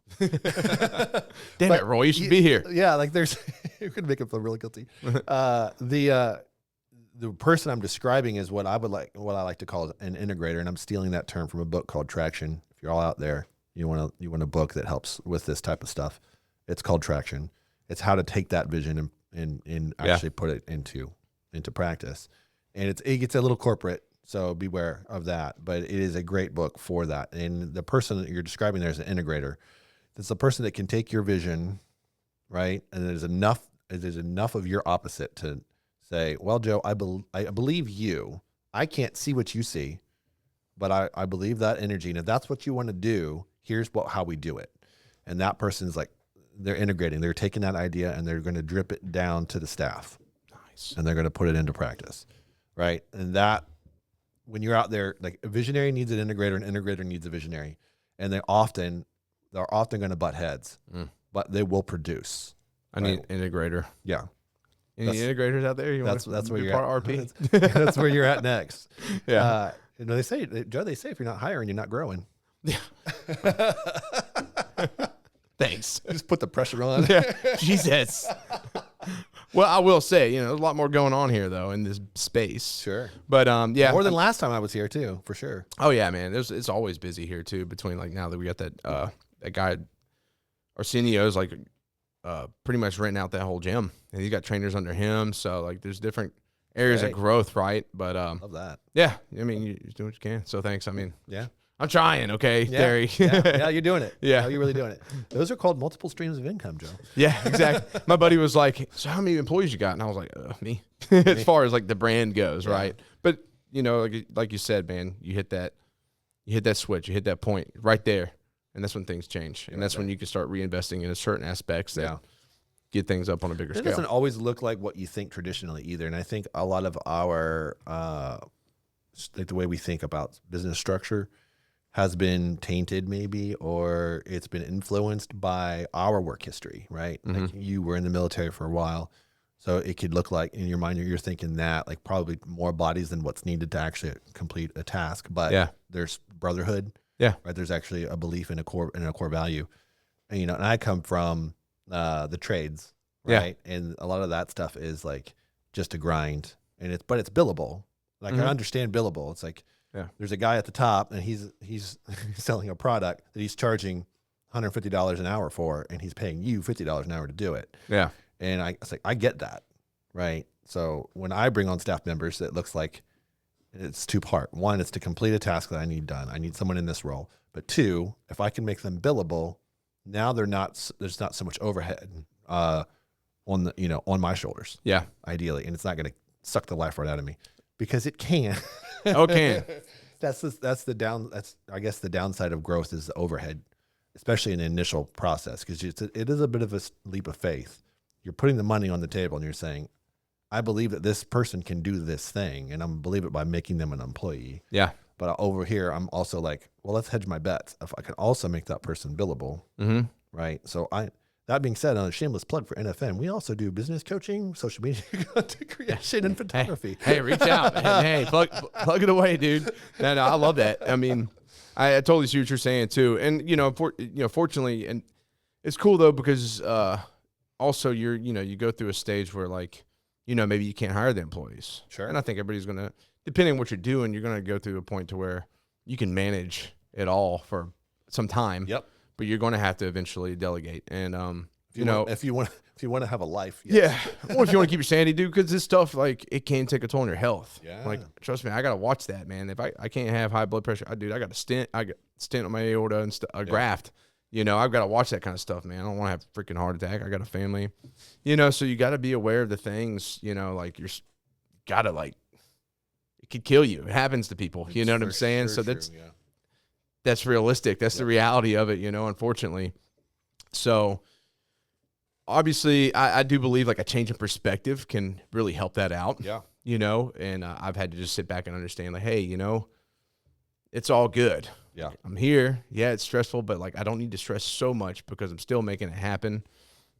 Damn it, Roy, you should be here. Yeah, like you're gonna make him feel really guilty. The person I'm describing is what I like to call an integrator, and I'm stealing that term from a book called Traction. If you're all out there, you want a book that helps with this type of stuff. It's called Traction. It's how to take that vision and actually put it into practice. And it gets a little corporate, so beware of that. But it is a great book for that. And the person that you're describing there is an integrator. It's the person that can take your vision, right? And there's enough of your opposite to say, well, Joe, I believe you. I can't see what you see, but I believe that energy. And if that's what you want to do, here's how we do it. And that person's like, they're integrating. They're taking that idea and they're going to drip it down to the staff. Nice. And they're going to put it into practice, right? And that, when you're out there, like a visionary needs an integrator, an integrator needs a visionary. And they're often going to butt heads, but they will produce. I need an integrator. Yeah. Any integrators out there? That's where you're at. RP. That's where you're at next. Yeah. They say if you're not hiring, you're not growing. Yeah. Thanks. Just put the pressure on. Yeah. Jesus. Well, I will say, there's a lot more going on here though in this space. Sure. But yeah. More than last time I was here too, for sure. Oh yeah, man. It's always busy here too, between like now that we got that guy Arsenio's like pretty much renting out that whole gym, and he's got trainers under him. So like there's different areas of growth, right? But love that. Yeah. I mean, you're doing what you can. So thanks. I mean, yeah. I'm trying, okay, yeah. Terry. Yeah, you're doing it. Yeah. No, you're really doing it. Those are called multiple streams of income, Joe. Yeah, exactly. My buddy was like, so how many employees you got? And I was like, me. As far as like the brand goes, right? But, like you said, man, you hit that switch, you hit that point right there, and that's when things change. And that's when you can start reinvesting in certain aspects that get things up on a bigger scale. It doesn't always look like what you think traditionally either. And I think a lot of our, like the way we think about business structure has been tainted maybe, or it's been influenced by our work history, right? Mm-hmm. Like you were in the military for a while. So it could look like in your mind, you're thinking that like probably more bodies than what's needed to actually complete a task, but there's brotherhood. Yeah. Right. There's actually a belief in a core value. And, and I come from the trades. right? Yeah. And a lot of that stuff is like just a grind, and but it's billable. Like I understand billable. It's like there's a guy at the top, and he's selling a product that he's charging $150 an hour for, and he's paying you $50 an hour to do it. Yeah. And it's like, I get that, right? So when I bring on staff members, it looks like it's two-part. One, it's to complete a task that I need done. I need someone in this role. But two, if I can make them billable, now there's not so much overhead on my shoulders. Yeah. Ideally, and it's not going to suck the life right out of me, because it can. Oh, it can. I guess the downside of growth is the overhead, especially in the initial process, because it is a bit of a leap of faith. You're putting the money on the table and you're saying, I believe that this person can do this thing, and I'm going to believe it by making them an employee. Yeah. But over here, I'm also like, well, let's hedge my bets. If I can also make that person billable, right? So that being said, on a shameless plug for NFN, we also do business coaching, social media content creation, and photography. Hey, reach out. Hey, plug it away, dude. No, I love that. I mean, I totally see what you're saying too. And fortunately, and it's cool though, because also you go through a stage where maybe you can't hire the employees. Sure. And I think everybody's gonna, depending on what you're doing, you're gonna go through a point to where you can manage it all for some time. Yep. But you're going to have to eventually delegate. And if you want to have a life. Yes. Yeah. Or if you want to keep your sanity, dude, because this stuff, like, it can take a toll on your health. Yeah. Like, trust me, I got to watch that, man. If I can't have high blood pressure, I got a stent on my aorta and a graft. I've got to watch that kind of stuff, man. I don't want to have a freaking heart attack. I got a family, so you got to be aware of the things, like it could kill you. It happens to people. You know what I'm saying? So that's realistic. That's the reality of it, unfortunately. So obviously I do believe like a change in perspective can really help that out. Yeah. And I've had to just sit back and understand, like, hey, it's all good. Yeah. I'm here. Yeah, it's stressful, but like I don't need to stress so much, because I'm still making it happen,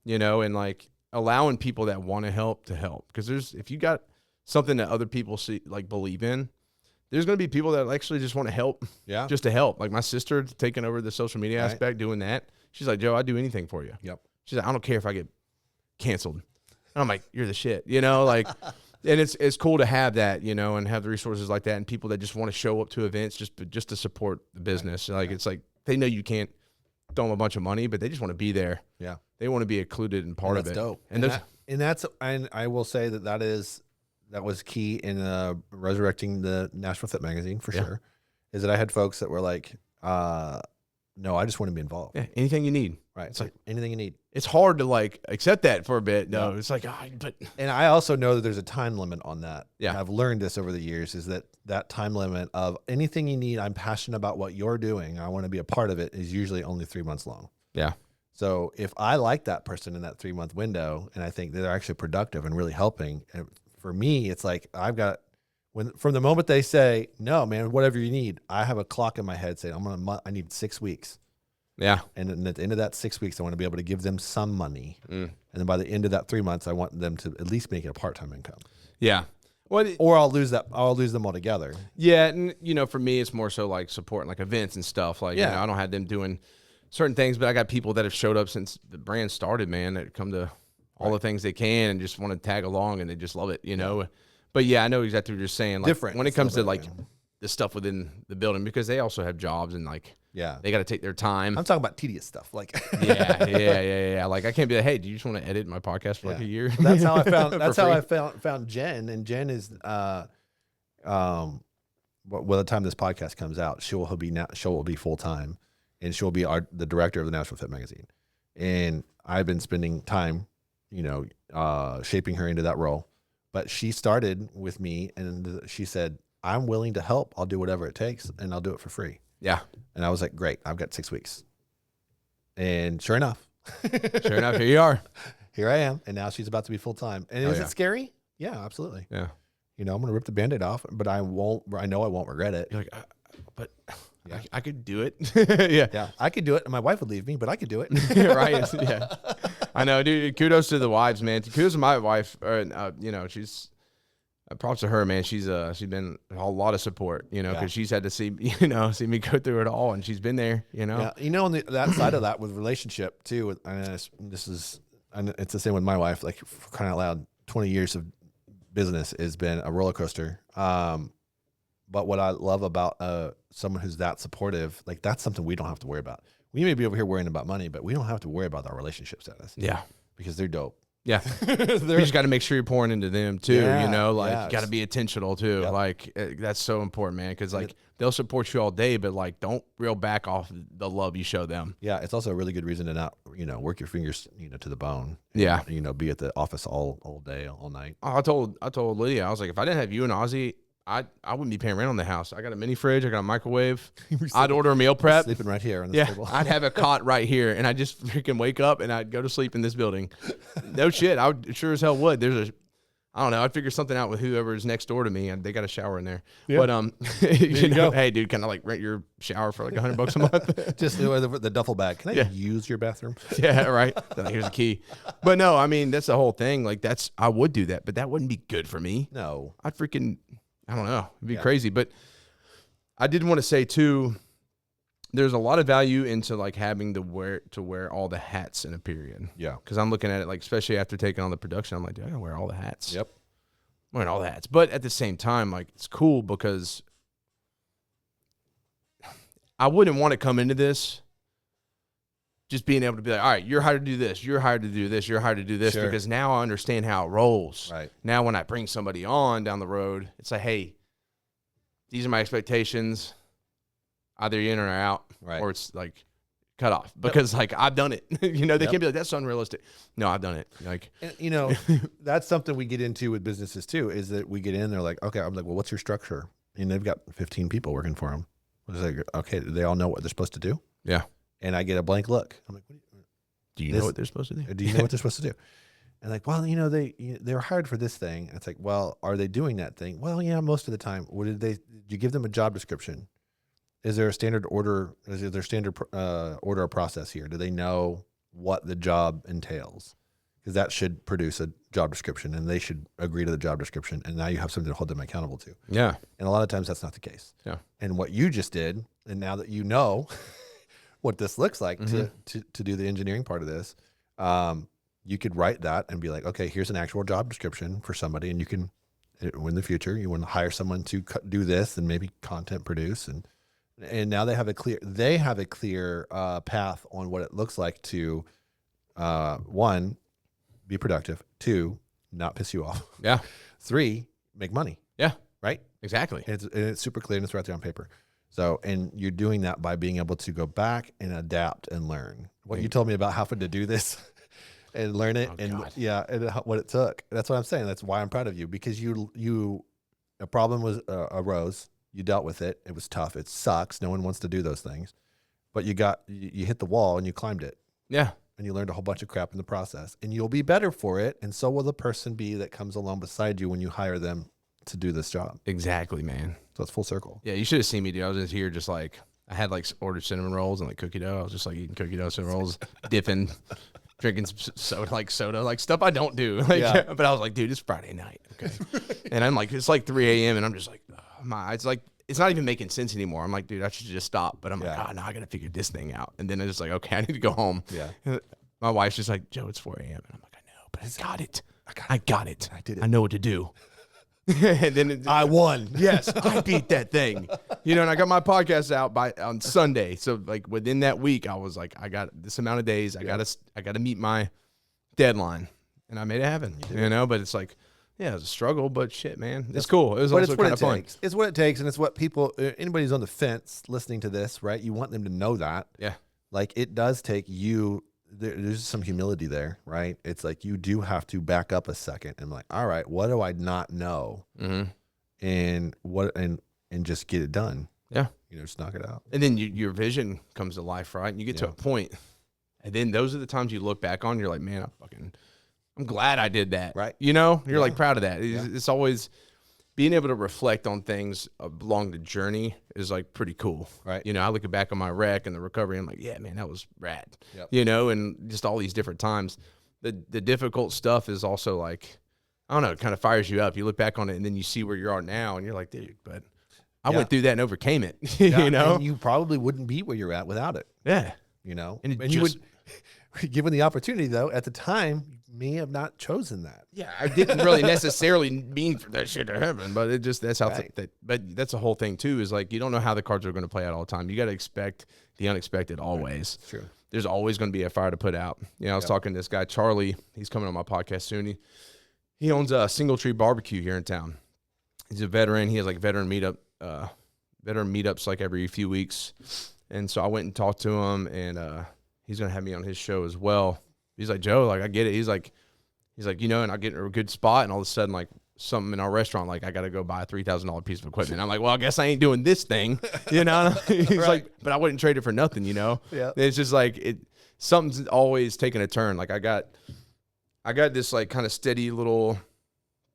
and like allowing people that want to help. Because if you got something that other people believe in, there's going to be people that actually just want to help. Yeah. Just to help. Like my sister taking over the social media aspect, doing that. She's like, Joe, I'd do anything for you. Yep. She's like, I don't care if I get canceled. And I'm like, you're the shit, like, and it's cool to have that, and have the resources like that, and people that just want to show up to events just to support the business. Right. Like, it's like, they know you can't throw them a bunch of money, but they just want to be there. Yeah. They want to be included and part of it. That's dope. And I will say that was key in resurrecting the Nashville Fit Magazine for sure, is that I had folks that were like, no, I just want to be involved. Yeah, anything you need. Right. It's like anything you need. It's hard to accept that for a bit. No, it's like, and I also know that there's a time limit on that. Yeah. And I've learned this over the years, is that time limit of anything you need, I'm passionate about what you're doing, I want to be a part of it, is usually only 3 months long. Yeah. So if I like that person in that 3-month window, and I think they're actually productive and really helping, and for me, it's like from the moment they say, no, man, whatever you need, I have a clock in my head saying, I need 6 weeks. Yeah. And then at the end of that 6 weeks, I want to be able to give them some money. And then by the end of that 3 months, I want them to at least make it a part-time income. Yeah. Or I'll lose them altogether. Yeah. And, for me, it's more so like supporting like events and stuff. Like, I don't have them doing certain things, but I got people that have showed up since the brand started, man, that come to all the things they can and just want to tag along, and they just love it, But yeah, I know exactly what you're saying. Like, different when it comes to like the stuff within the building, because they also have jobs and like, they got to take their time. I'm talking about tedious stuff. Like, yeah. Like, I can't be like, hey, do you just want to edit my podcast for like a year? That's how I found Jen. And Jen is, by the time this podcast comes out, she will be full time, and she'll be the director of the Nashville Fit Magazine. And I've been spending time, shaping her into that role. But she started with me, and she said, I'm willing to help. I'll do whatever it takes, and I'll do it for free. Yeah. And I was like, great, I've got 6 weeks. And sure enough, here you are. Here I am. And now she's about to be full time. And is it scary? Yeah, absolutely. Yeah. I'm going to rip the Band-Aid off, but I know I won't regret it. You're like, but I could do it. Yeah. I could do it. And my wife would leave me, but I could do it. Right. Yeah. I know, dude. Kudos to the wives, man. Kudos to my wife. She's props to her, man. She's been a lot of support, because she's had to see me go through it all, and she's been there, Yeah. On that side of that with relationship too. This is and it's the same with my wife, like for crying out loud, 20 years of business has been a roller coaster. But what I love about someone who's that supportive, like that's something we don't have to worry about. We may be over here worrying about money, but we don't have to worry about our relationship status. Yeah. Because they're dope. Yeah. You just got to make sure you're pouring into them too, Yeah, you know, like yeah. you got to be intentional too. Yep. Like that's so important, man. Cause like they'll support you all day, but like don't reel back off the love you show them. Yeah. It's also a really good reason to not, you know, work your fingers, you know, to the bone. And, Yeah. you know, be at the office all day, all night. I told Lydia, I was like, if I didn't have you and Ozzy, I wouldn't be paying rent on the house. I got a mini fridge. I got a microwave. I'd order a meal prep. Sleeping right here on this table. I'd have a cot right here, and I'd just freaking wake up, and I'd go to sleep in this building. No shit. I would, sure as hell would. I don't know. I'd figure something out with whoever's next door to me, and they got a shower in there. Yeah. But, you know, hey, dude, kind of like rent your shower for like $100 a month. Just the duffel bag. Can I use your bathroom? Yeah, right. Here's the key. But no, I mean, that's the whole thing. Like, I would do that, but that wouldn't be good for me. No. I'd freaking... I don't know. It'd be crazy. But I did want to say, too, there's a lot of value into, like, having to wear all the hats in a period. Yeah. Because I'm looking at it, like, especially after taking on the production, I'm like, dude, I got to wear all the hats. Yep. I'm wearing all the hats. But at the same time, like, it's cool because I wouldn't want to come into this just being able to be like, all right, you're hired to do this, you're hired to do this, you're hired to do this, Sure. because now I understand how it rolls. Right. Now when I bring somebody on down the road, it's like, hey, these are my expectations. Either you're in or out, Right. or it's like cut off because like I've done it. You know, they can't be like, that's unrealistic. No, I've done it. Like, and, you know, that's something we get into with businesses too, is that we get in, they're like, okay, I'm like, well, what's your structure? And they've got 15 people working for them. It's like, okay, do they all know what they're supposed to do? Yeah. And I get a blank look. I'm like, do you know what they're supposed to do? Do you know what they're supposed to do? And like, well, you know, they're hired for this thing. And it's like, well, are they doing that thing? Well, yeah, most of the time. Did you give them a job description? Is there a standard order? Is there standard order or process here? Do they know what the job entails? Because that should produce a job description, and they should agree to the job description. And now you have something to hold them accountable to. Yeah. And a lot of times that's not the case. Yeah. And what you just did, and now that you know what this looks like to do the engineering part of this, you could write that and be like, okay, here's an actual job description for somebody, and you can, in the future, you want to hire someone to do this and maybe content produce, and now they have a clear path on what it looks like to, one, be productive, two, not piss you off, Yeah. three, make money. Yeah. Right. Exactly. And it's super clear, and it's right there on paper. So, and you're doing that by being able to go back and adapt and learn. What you told me about having to do this and learn it, and what it took. That's what I'm saying. That's why I'm proud of you, because a problem arose. You dealt with it. It was tough. It sucks. No one wants to do those things, but you hit the wall and you climbed it. Yeah. And you learned a whole bunch of crap in the process, and you'll be better for it. And so will the person be that comes along beside you when you hire them to do this job. Exactly, man. So it's full circle. Yeah, you should have seen me, dude. I was just here, just like I had like ordered cinnamon rolls and like cookie dough. I was just like eating cookie dough, cinnamon rolls, dipping, drinking soda, like stuff I don't do. Like, but I was like, dude, it's Friday night, okay. And I'm like, it's like 3 a.m. and I'm just like, it's not even making sense anymore. I'm like, dude, I should just stop. But I'm like, no, I gotta figure this thing out. And then I'm just like, okay, I need to go home. Yeah. My wife's just like, Joe, it's 4 a.m. And I'm like, I know, but I got it. I got it. I did it. I know what to do. And then I won. Yes, I beat that thing. You know, and I got my podcast out on Sunday. So like within that week, I was like, I got this amount of days. I gotta meet my deadline, and I made it happen. You know, but it's like, yeah, it was a struggle, but shit, man, it's cool. It was also kind of fun. It's what it takes, and it's what people. Anybody who's on the fence listening to this, right? You want them to know that. Yeah. Like it does take you. There's some humility there, right? It's like you do have to back up a second and like, all right, what do I not know, and just get it done. Yeah, you know, just knock it out. And then your vision comes to life, right? And you get to a point, and then those are the times you look back on. You're like, man, I'm glad I did that, right? You know, you're like proud of that. It's always being able to reflect on things along the journey is like pretty cool. Right. You know, I look back on my wreck and the recovery, I'm like, yeah, man, that was rad. Yep. You know, and just all these different times. The difficult stuff is also like, I don't know, it kind of fires you up. You look back on it and then you see where you are now and you're like, dude, but I went through that and overcame it. You know? And you probably wouldn't be where you're at without it. Yeah. You know? And you would given the opportunity though, at the time, you may have not chosen that. Yeah, I didn't really necessarily mean for that shit to happen, but it just that's how. Right. But that's the whole thing too. Is like you don't know how the cards are going to play out all the time. You got to expect the unexpected always. Right. True. There's always going to be a fire to put out. You know, I was talking to this guy Charlie. He's coming on my podcast soon. He owns a Single Tree Barbecue here in town. He's a veteran. He has like veteran meetups like every few weeks. And so I went and talked to him, and he's gonna have me on his show as well. He's like, Joe, like I get it. He's like, you know, and I get in a good spot, and all of a sudden, like something in our restaurant, like I got to go buy a $3,000 piece of equipment. I'm like, well, I guess I ain't doing this thing, you know. He's Right. like, but I wouldn't trade it for nothing, you know. Yeah. It's just like something's always taking a turn. Like I got this like kind of steady little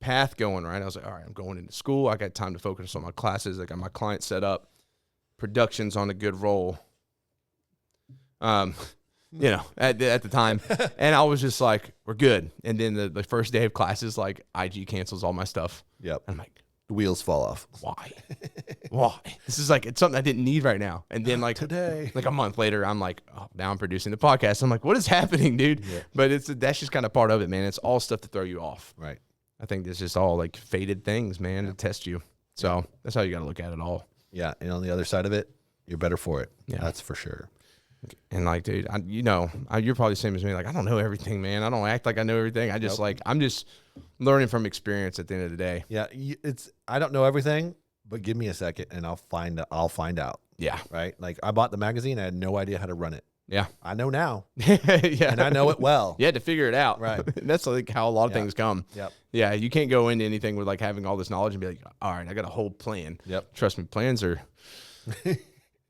path going, right? I was like, all right, I'm going into school. I got time to focus on my classes. I got my clients set up. Production's on a good roll. You know, at the time. And I was just like, we're good. And then the first day of classes, like IG cancels all my stuff. Yep. I'm like, The wheels fall off. why? Why? This is like, it's something I didn't need right now. And then like Today. like a month later, I'm like, oh, now I'm producing the podcast. I'm like, what is happening, dude? Yeah. But that's just kind of part of it, man. It's all stuff to throw you off. Right. I think it's just all like fated things, man, to test you. So that's how you got to look at it all. Yeah. And on the other side of it, you're better for it. Yeah. That's for sure. And like, dude, you're probably the same as me. Like, I don't know everything, man. I don't act like I know everything. I just I'm just learning from experience at the end of the day. Yeah. I don't know everything, but give me a second and I'll find out. Yeah. Right. Like I bought the magazine. I had no idea how to run it. Yeah. I know now. Yeah. And I know it well. You had to figure it out. Right. And that's like how a lot of things come. Yep. Yeah. You can't go into anything with like having all this knowledge and be like, all right, I got a whole plan. Yep. Trust me, plans are,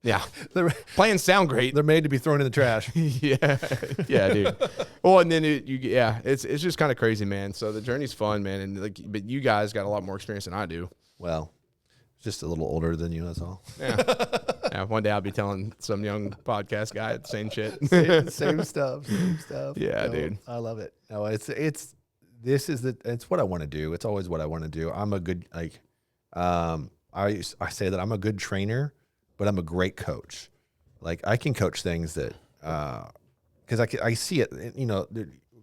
yeah. They're Plans sound great. made to be thrown in the trash. Yeah. Yeah, dude. Well, and then it's just kind of crazy, man. So the journey's fun, man. And like, but you guys got a lot more experience than I do. Well, just a little older than you, that's all. Yeah. Yeah. One day I'll be telling some young podcast guy the same shit. Same stuff. Yeah, dude. I love it. No, it's what I want to do. It's always what I want to do. I'm a good, I say that I'm a good trainer, but I'm a great coach. Like I can coach things that, cause I see it, you know,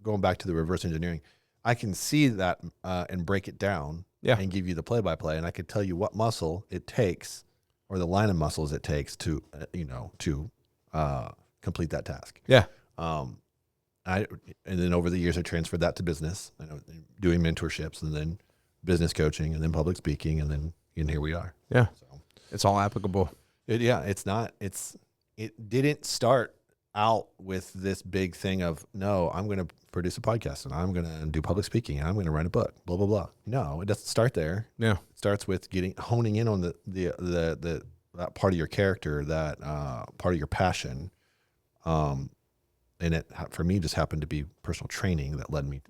going back to the reverse engineering, I can see that, and break it down and give you the play-by-play. And I could tell you what muscle it takes or the line of muscles it takes to, complete that task. Yeah. And then over the years, I transferred that to business, doing mentorships and then business coaching and then public speaking. And here we are. Yeah. So It's all applicable. it didn't start out with this big thing of, no, I'm going to produce a podcast and I'm going to do public speaking and I'm going to write a book, blah, blah, blah. No, it doesn't start there. Yeah. It starts with honing in on that part of your character, that part of your passion. And it, for me, just happened to be personal training that led me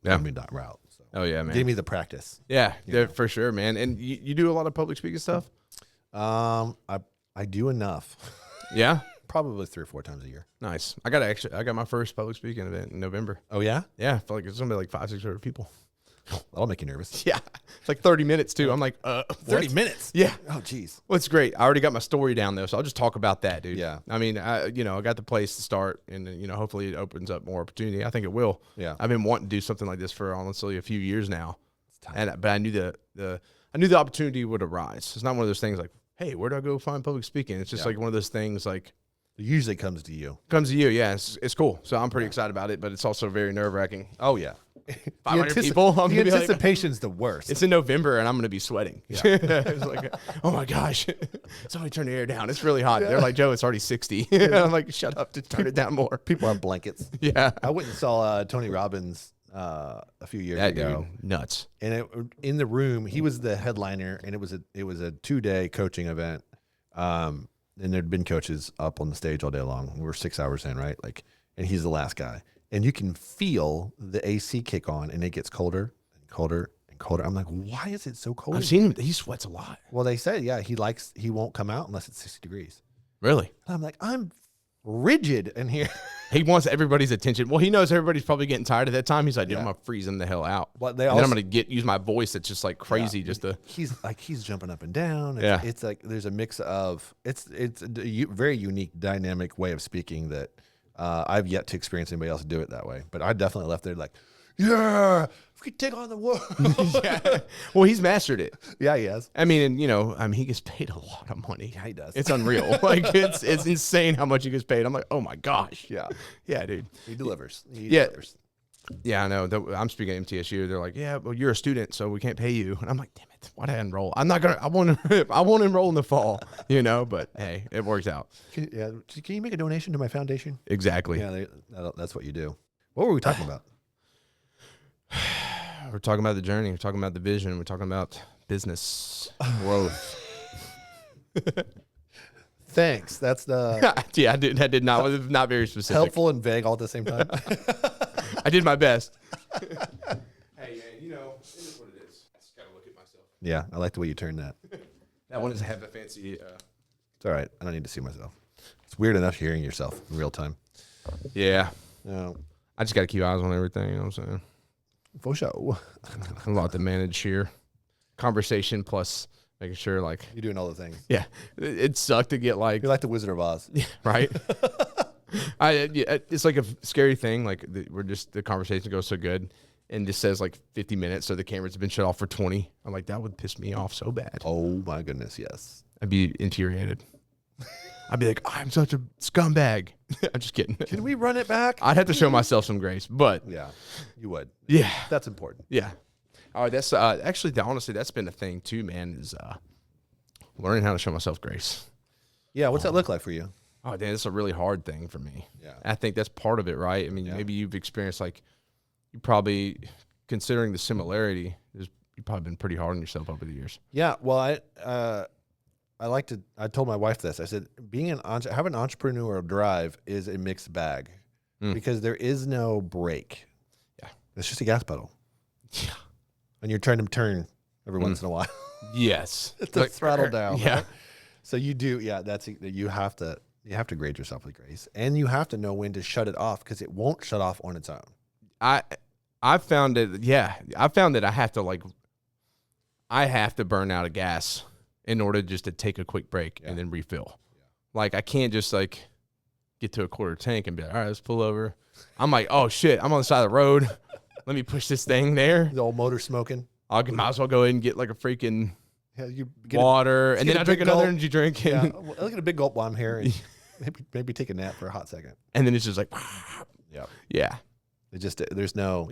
that route. So Oh yeah, man. gave me the practice. Yeah, for sure, man. And you do a lot of public speaking stuff? I do enough. Yeah. Probably 3 or 4 times a year. Nice. I got my first public speaking event in November. Oh yeah? Yeah, I feel like it's gonna be like 500-600 people. That'll make you nervous. Yeah, it's like 30 minutes too. I'm like, 30 minutes? Yeah. Oh geez. Well, it's great. I already got my story down though, so I'll just talk about that, dude. Yeah. I mean, I got the place to start, and hopefully it opens up more opportunity. I think it will. Yeah. I've been wanting to do something like this for honestly a few years now, but I knew the opportunity would arise. It's not one of those things like, hey, where do I go find public speaking? It's just like one of those things like. It usually comes to you. Yeah. It's cool. So I'm pretty excited about it, but it's also very nerve wracking. Oh yeah. 500 people. The anticipation's the worst. It's in November and I'm going to be sweating. Yeah. It's like, oh my gosh, somebody turn the air down. It's really hot. Yeah. They're like, Joe, it's already 60. I'm like, shut up, just turn it down more. People have blankets. Yeah. I went and saw Tony Robbins a few years ago. Dude, nuts. And in the room, he was the headliner, and it was a 2-day coaching event. And there'd been coaches up on the stage all day long. We were 6 hours in, right? And he's the last guy. And you can feel the AC kick on, and it gets colder and colder and colder. I'm like, why is it so cold? I've seen him. He sweats a lot. Well, they say, he won't come out unless it's 60 degrees. Really? And I'm like, I'm rigid in here. He wants everybody's attention. Well, he knows everybody's probably getting tired at that time. He's like, dude, I'm going to freeze him the hell out. But then I'm going to use my voice that's just like crazy just to. He's jumping up and down. It's like there's a mix of, it's a very unique dynamic way of speaking that I've yet to experience anybody else do it that way, but I definitely left there like, yeah, we could take on the world. Yeah. Well, he's mastered it. Yeah, he has. I mean, and, you know, he gets paid a lot of money. Yeah, he does. It's unreal. Like it's insane how much he gets paid. I'm like, oh my gosh. Yeah. Yeah, dude. He delivers. He Yeah. delivers. Yeah, I know. I'm speaking at MTSU. They're like, yeah, well, you're a student, so we can't pay you. And I'm like, damn it, why'd I enroll? I won't enroll in the fall, you know, but hey, it works out. Can you make a donation to my foundation? Exactly. Yeah, that's what you do. What were we talking about? We're talking about the journey. We're talking about the vision. We're talking about business growth. Thanks. That's the Yeah, I did not very specific. helpful and vague all at the same time. I did my best. Hey, man, you know, it is what it is. I just gotta look at myself. Yeah, I like the way you turned that. That one doesn't have a fancy. It's all right. I don't need to see myself. It's weird enough hearing yourself in real time. Yeah. No. I just gotta keep eyes on everything. You know what I'm saying? For sure. A lot to manage here. Conversation plus making sure, like, You're doing all the things. yeah, it sucked to get like, You're like the Wizard of Oz. right? It's like a scary thing. Like the conversation goes so good and just says like 50 minutes, so the cameras have been shut off for 20. I'm like, that would piss me off so bad. Oh my goodness, yes. I'd be infuriated. I'd be like, I'm such a scumbag. I'm just kidding. Can we run it back? I'd have to show myself some grace, but Yeah, you would. yeah, That's important. yeah. All right, that's actually, honestly, that's been a thing too, man. Is learning how to show myself grace. Yeah, what's that look like for you? Oh, damn, it's a really hard thing for me. Yeah. I think that's part of it, right? I mean, maybe you've experienced, like, you probably, considering the similarity, you've probably been pretty hard on yourself over the years. Yeah, well, I told my wife this. I said, have an entrepreneurial drive is a mixed bag because there is no brake. Yeah. It's just a gas pedal. Yeah. And you're trying to turn every once in a while. Yes. It's like, throttle down. Yeah. Right? So you do, you have to grade yourself with grace, and you have to know when to shut it off because it won't shut off on its own. I found it. Yeah. I found that I have to burn out of gas in order just to take a quick break and then refill. Yeah. Like, I can't just like get to a quarter tank and be like, all right, let's pull over. I'm like, oh shit, I'm on the side of the road. Let me push this thing there. The old motor smoking. I might as well go ahead and get like a freaking you water, and then I drink another energy drink. Yeah, I'll get a big gulp while I'm here, and maybe take a nap for a hot second. And then it's just like, yeah. It just there's no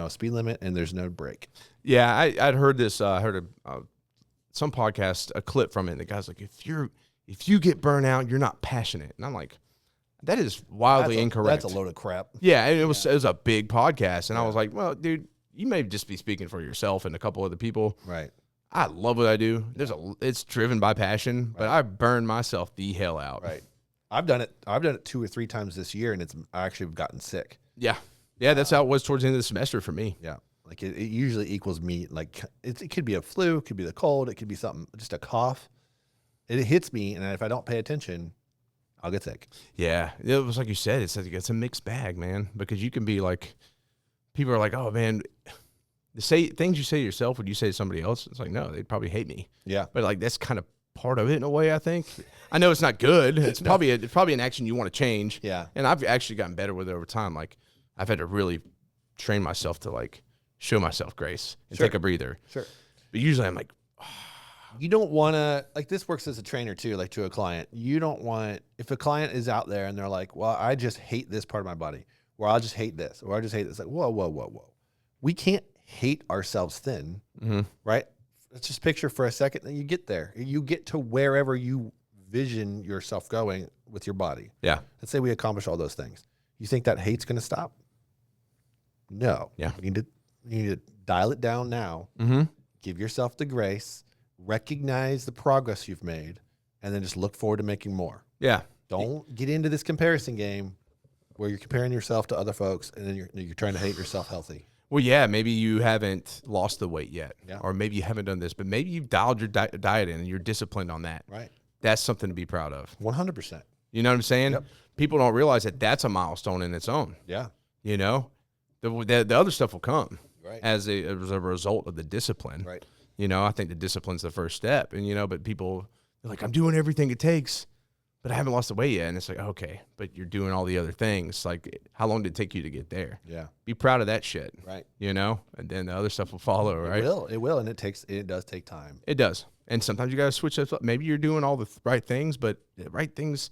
speed limit and there's no brake. Yeah, I'd heard this. I heard some podcast, a clip from it. And the guy's like, if you get burnt out, you're not passionate. And I'm like, that is wildly incorrect. That's a load of crap. Yeah, and it was a big podcast, and I was like, well, dude, you may just be speaking for yourself and a couple other people. Right. I love what I do. It's driven by passion, but I burn myself the hell out. Right. I've done it 2 or 3 times this year, and I actually have gotten sick. Yeah. Yeah, that's how it was towards the end of the semester for me. Yeah. Like it usually equals me. Like it could be a flu, it could be the cold, it could be something, just a cough. It hits me, and if I don't pay attention, I'll get sick. Yeah. It was like you said, it's a mixed bag, man, because you can be like, people are like, oh, man, things you say to yourself, would you say to somebody else? It's like, no, they'd probably hate me. Yeah. But like, that's kind of part of it in a way, I think. I know it's not good. It's probably an action you want to change. Yeah. And I've actually gotten better with it over time. Like, I've had to really train myself to like show myself grace and take a breather. Sure. But usually I'm like, you don't want to, like, this works as a trainer too, like to a client. You don't want, if a client is out there and they're like, well, I just hate this part of my body, or I'll just hate this, or I just hate this. Like, whoa. We can't hate ourselves thin, right? Let's just picture for a second that you get there. You get to wherever you vision yourself going with your body. yeah. Let's say we accomplish all those things. You think that hate's going to stop? No. Yeah. You need to dial it down now. Give yourself the grace, recognize the progress you've made, and then just look forward to making more. Yeah. Don't get into this comparison game where you're comparing yourself to other folks and then you're trying to hate yourself healthy. Well, yeah, maybe you haven't lost the weight yet, Yeah. or maybe you haven't done this, but maybe you've dialed your diet in and you're disciplined on that. Right. That's something to be proud of. 100%. You know what I'm saying? Yep. People don't realize that that's a milestone in its own. Yeah. You know, the other stuff will come Right. as a result of the discipline. Right. You know, I think the discipline's the first step, and but people are like, I'm doing everything it takes, but I haven't lost the weight yet. And it's like, okay, but you're doing all the other things. Like, how long did it take you to get there? Yeah. Be proud of that shit. Right. You know, and then the other stuff will follow, right? It will. And it does take time. It does. And sometimes you got to switch up. Maybe you're doing all the right things, but the right things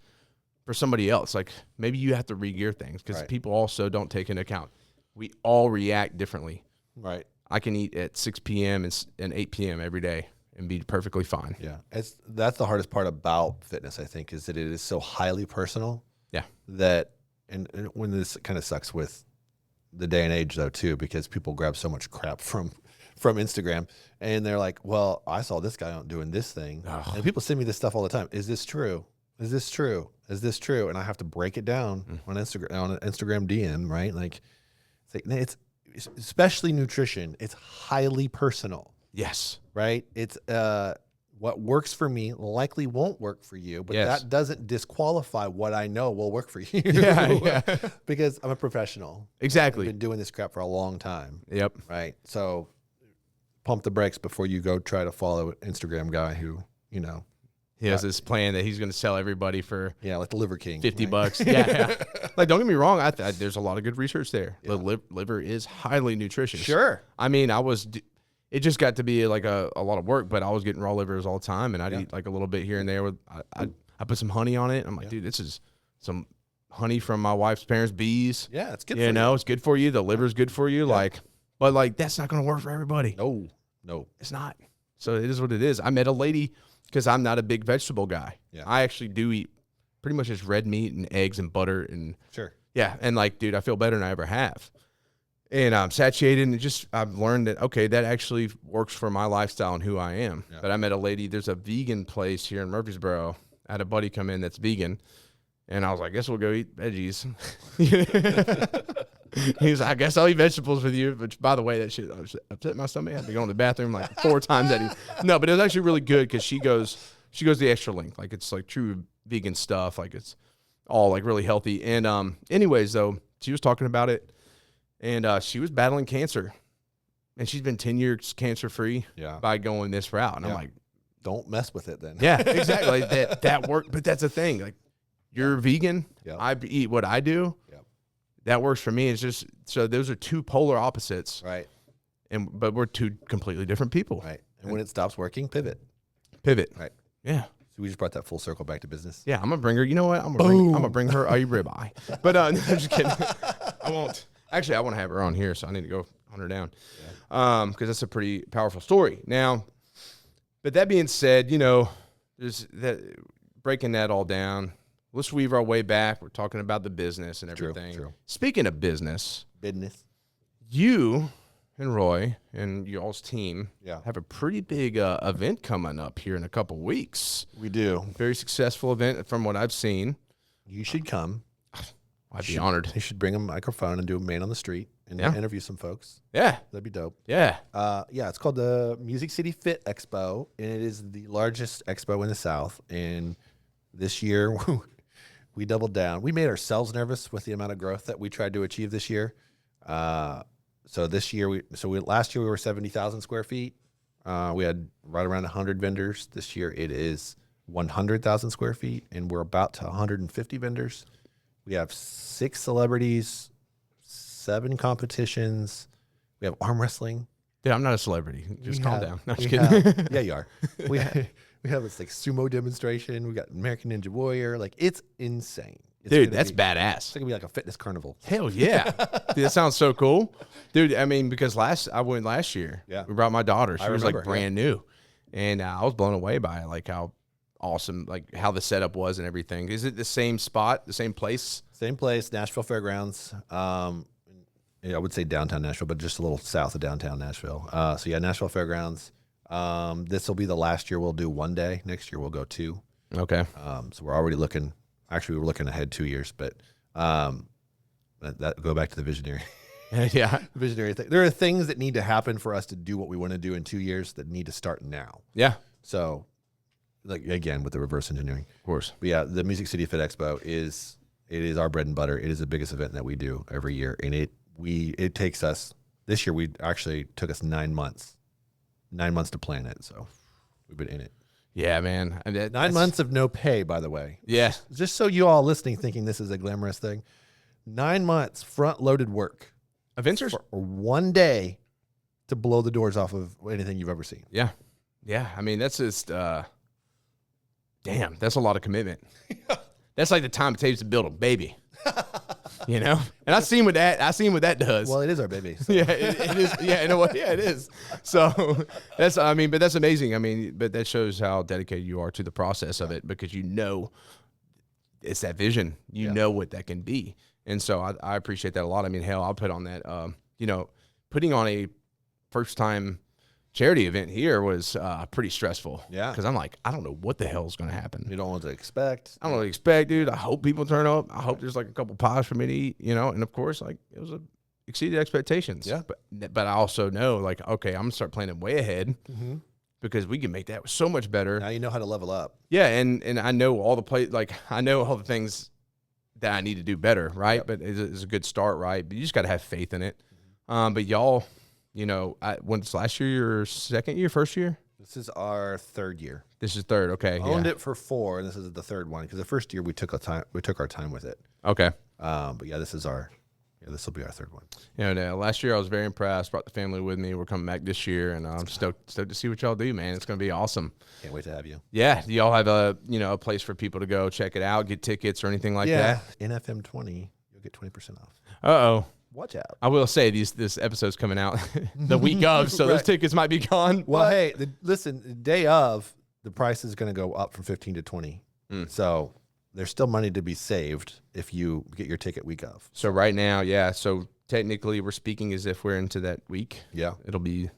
for somebody else. Like, maybe you have to re-gear things because people also don't take into account. We all react differently. Right. I can eat at 6 p.m. and 8 p.m. every day and be perfectly fine. Yeah. That's the hardest part about fitness, I think, is that it is so highly personal. Yeah. That, and when this kind of sucks with the day and age, though, too, because people grab so much crap from Instagram and they're like, well, I saw this guy out doing this thing. Oh. And people send me this stuff all the time. Is this true? Is this true? Is this true? And I have to break it down on an Instagram DM, right? Like, it's especially nutrition. It's highly personal. Yes. Right. It's what works for me likely won't work for you, but that doesn't disqualify what I know will work for you. Yeah. Because I'm a professional. Exactly. I've been doing this crap for a long time. Yep. Right. So pump the brakes before you go try to follow an Instagram guy who, you know, he has this plan that he's going to sell everybody for like the Liver King, $50. Yeah. Like, don't get me wrong. There's a lot of good research there. Yeah. The liver is highly nutritious. Sure. I mean, it just got to be like a lot of work, but I was getting raw livers all the time, and I'd eat like a little bit here and there. I put some honey on it. I'm like, dude, this is some honey from my wife's parents' bees. Yeah, it's good. You know, it's good for you. The liver's good for you. Yeah. But that's not going to work for everybody. No, it's not. So it is what it is. I met a lady because I'm not a big vegetable guy. Yeah. I actually do eat pretty much just red meat and eggs and butter and yeah. And like, dude, I feel better than I ever have. And I'm satiated, and I've learned that, okay, that actually works for my lifestyle and who I am. Yeah. But I met a lady, there's a vegan place here in Murfreesboro. I had a buddy come in that's vegan, and I was like, I guess we'll go eat veggies. He's like, I guess I'll eat vegetables with you. But by the way, that shit upset my stomach. I had to go in the bathroom like 4 times that evening. No, but it was actually really good because she goes the extra length. Like, it's like true vegan stuff. Like, it's all like really healthy. And anyways, though, she was talking about it. And she was battling cancer, and she's been 10 years cancer-free by going this route. And I'm like, don't mess with it then. Yeah, exactly. that worked. But that's the thing. Like, you're vegan. Yep. I eat what I do. Yep. That works for me. It's just, so those are two polar opposites. Right. But we're two completely different people. Right. And when it stops working, pivot. Right. Yeah. So we just brought that full circle back to business. Yeah, I'm going to bring her. You know what? I'm going to bring her a ribeye. But no, I'm just kidding. I won't. Actually, I want to have her on here, so I need to go hunt her down because that's a pretty powerful story. Now, but that being said, you know, there's that breaking that all down. Let's weave our way back. We're talking about the business and everything. True. Speaking of business, you and Roy and y'all's team have a pretty big event coming up here in a couple weeks. We do. Very successful event from what I've seen. You should come. I'd be honored. You should bring a microphone and do a man on the street and interview some folks. Yeah. That'd be dope. Yeah. It's called the City Fit Expo, and it is the largest expo in the South. And this year, we doubled down. We made ourselves nervous with the amount of growth that we tried to achieve this year. So this year, last year we were 70,000 square feet. We had right around 100 vendors. This year it is 100,000 square feet, and we're about to 150 vendors. We have 6 celebrities, 7 competitions. We have arm wrestling. Yeah, I'm not a celebrity. Just calm down. No, I'm just kidding. Yeah, you are. We have this like sumo demonstration. We got American Ninja Warrior. Like, it's insane. Dude, that's badass. It's gonna be like a fitness carnival. Hell yeah. Dude, that sounds so cool. Dude, I mean, because I went last year. Yeah. We brought my daughter. She was like brand new. And I was blown away by it, like how awesome, like how the setup was and everything. Is it the same spot, the same place? Same place, Nashville Fairgrounds. I would say downtown Nashville, but just a little south of downtown Nashville. Nashville Fairgrounds. This will be the last year we'll do one day. Next year we'll go 2. Okay. So we're already looking. Actually, we're looking ahead 2 years, but that go back to the visionary. Yeah. Visionary thing. There are things that need to happen for us to do what we want to do in 2 years that need to start now. Yeah. So, like, again, with the reverse engineering. Of course. But yeah, the Music City Fit Expo is our bread and butter. It is the biggest event that we do every year. And it takes us, this year we actually took us 9 months. 9 months to plan it. So we've been in it. Yeah, man. 9 months of no pay, by the way. Yeah. Just so you all listening thinking this is a glamorous thing. 9 months front-loaded work. Adventures? For 1 day to blow the doors off of anything you've ever seen. Yeah. Yeah. I mean, that's just, damn, that's a lot of commitment. That's like the time it takes to build a baby. You know? And I've seen what that does. Well, it is our baby. So. Yeah, it is. Yeah, in a way, yeah, it is. So that's, I mean, but that's amazing. I mean, but that shows how dedicated you are to the process of it, because you know it's that vision. You know what that can be. And so I appreciate that a lot. I mean, hell, I'll put on that, you know, putting on a first time charity event here was pretty stressful. Yeah. Because I'm like, I don't know what the hell is going to happen. You don't know what to expect. I don't know what to expect, dude. I hope people turn up. I hope there's like a couple pies for me to eat, you know. And of course, like it was exceeded expectations. Yeah. But I also know, like, okay, I'm gonna start planning way ahead because we can make that so much better. Now you know how to level up. Yeah, and I know all I know all the things that I need to do better, right? Yep. But it's a good start, right? But you just got to have faith in it. But y'all, you know, when's last year, your second year, first year? This is our third year. This is third, okay. Owned it for 4, and this is the third one because the first year we took our time with it. Okay. But yeah, this will be our third one. You know, last year I was very impressed. Brought the family with me. We're coming back this year, and I'm stoked to see what y'all do, man. It's gonna be awesome. Can't wait to have you. Yeah. Do y'all have a place for people to go check it out, get tickets or anything like that? NFM 20, you'll get 20% off. Uh-oh. Watch out. I will say this episode's coming out the week of, so those tickets might be gone. Well, hey, listen, the day of, the price is going to go up from 15 to 20. So there's still money to be saved if you get your ticket week of. So right now, yeah. So technically we're speaking as if we're into that week. Yeah. It'll be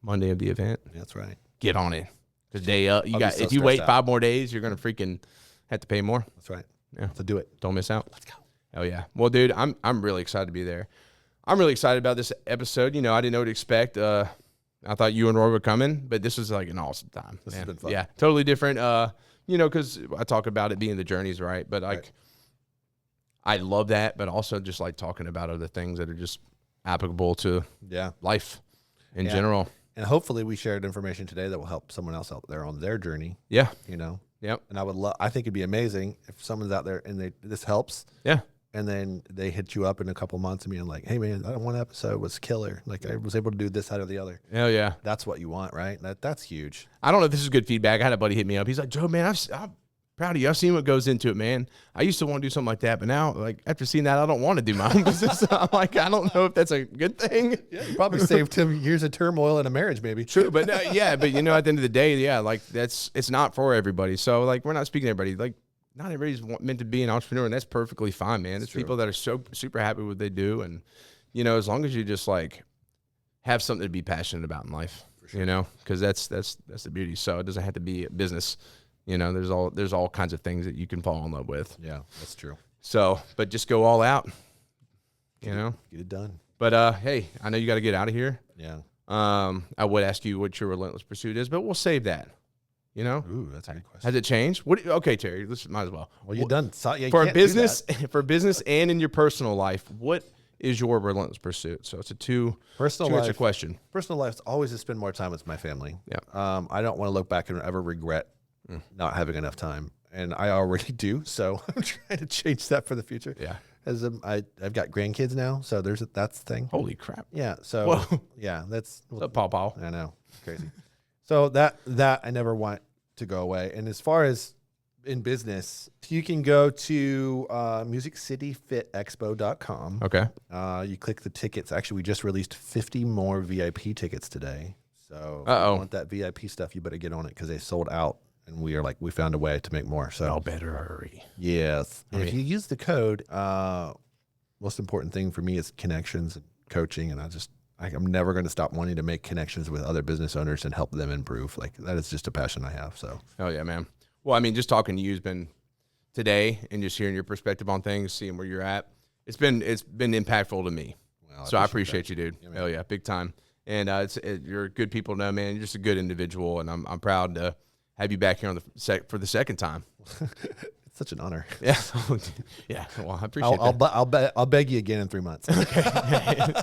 Monday of the event. That's right. Get on it. Because day up, if you wait 5 more days, you're going to freaking have to pay more. That's right. Yeah. So do it. Don't miss out. Let's go. Oh yeah. Well, dude, I'm really excited to be there. I'm really excited about this episode. You know, I didn't know what to expect. I thought you and Roy were coming, but this was like an awesome time. This has been fun. Yeah, totally different. You know, because I talk about it being the journeys, right? But like, I love that, but also just like talking about other things that are just applicable to life in general. And hopefully we shared information today that will help someone else out there on their journey. Yeah. You know? Yep. And I think it'd be amazing if someone's out there and this helps. Yeah. And then they hit you up in a couple months and being like, hey, man, that one episode was killer. Like, I was able to do this out of the other. Hell yeah. That's what you want, right? That's huge. I don't know if this is good feedback. I had a buddy hit me up. He's like, Joe, man, I'm proud of you. I've seen what goes into it, man. I used to want to do something like that, but now, like, after seeing that, I don't want to do my own business. I'm like, I don't know if that's a good thing. Yeah, you probably saved him years of turmoil in a marriage, maybe. True, but but you know, at the end of the day, like, it's not for everybody. So, like, we're not speaking to everybody. Like, not everybody's meant to be an entrepreneur, and that's perfectly fine, man. There's people that are so super happy with what they do, and you know, as long as you just like have something to be passionate about in life, you know, because that's the beauty. So it doesn't have to be a business. You know, there's all kinds of things that you can fall in love with. Yeah, that's true. So, but just go all out. You know, get it done. But hey, I know you got to get out of here. Yeah. I would ask you what your relentless pursuit is, but we'll save that. You know, ooh, that's a good question. Has it changed? Okay, Terry, let's might as well. Well, you're done. So, yeah, for business, and in your personal life, what is your relentless pursuit? So it's a two-answer question. Personal life is always to spend more time with my family. Yeah. I don't want to look back and ever regret not having enough time, and I already do. So I'm trying to change that for the future. Yeah. As I've got grandkids now, so that's the thing. Holy crap. Yeah. So that's what's up, Paw. I know, crazy. So that I never want to go away. And as far as in business, you can go to musiccityfitexpo.com. Okay. You click the tickets. Actually, we just released 50 more VIP tickets today. So if you want that VIP stuff, you better get on it because they sold out. And we found a way to make more. So y'all better hurry. Yes. And if you use the code, most important thing for me is connections and coaching. And I'm never going to stop wanting to make connections with other business owners and help them improve. Like that is just a passion I have. So. Oh yeah, man. Well, I mean, just talking to you has been today and just hearing your perspective on things, seeing where you're at. It's been impactful to me. Well, so I appreciate you, dude. Yeah, hell yeah, big time. And you're good people to know, man. You're just a good individual, and I'm proud to have you back here on for the second time. It's such an honor. Yeah, yeah. Well, I appreciate I'll beg you again in 3 months. Okay.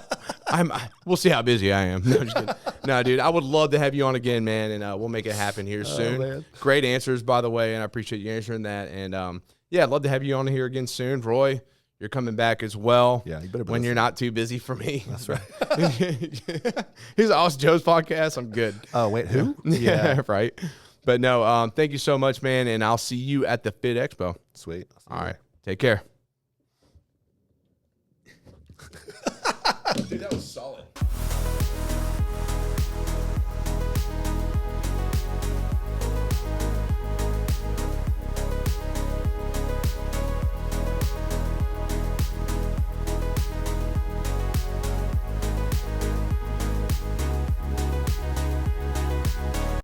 We'll see how busy I am. No, just kidding. No, dude, I would love to have you on again, man, and we'll make it happen here soon. Man. Great answers, by the way, and I appreciate you answering that. And yeah, I'd love to have you on here again soon. Roy, you're coming back as well. Yeah, you better when you're not too busy for me. That's right. He's Awesome Joe's podcast. I'm good. Oh, wait, who? Yeah, right. But no, thank you so much, man, and I'll see you at the Fit Expo. Sweet. All right. Take care. Dude, that was solid.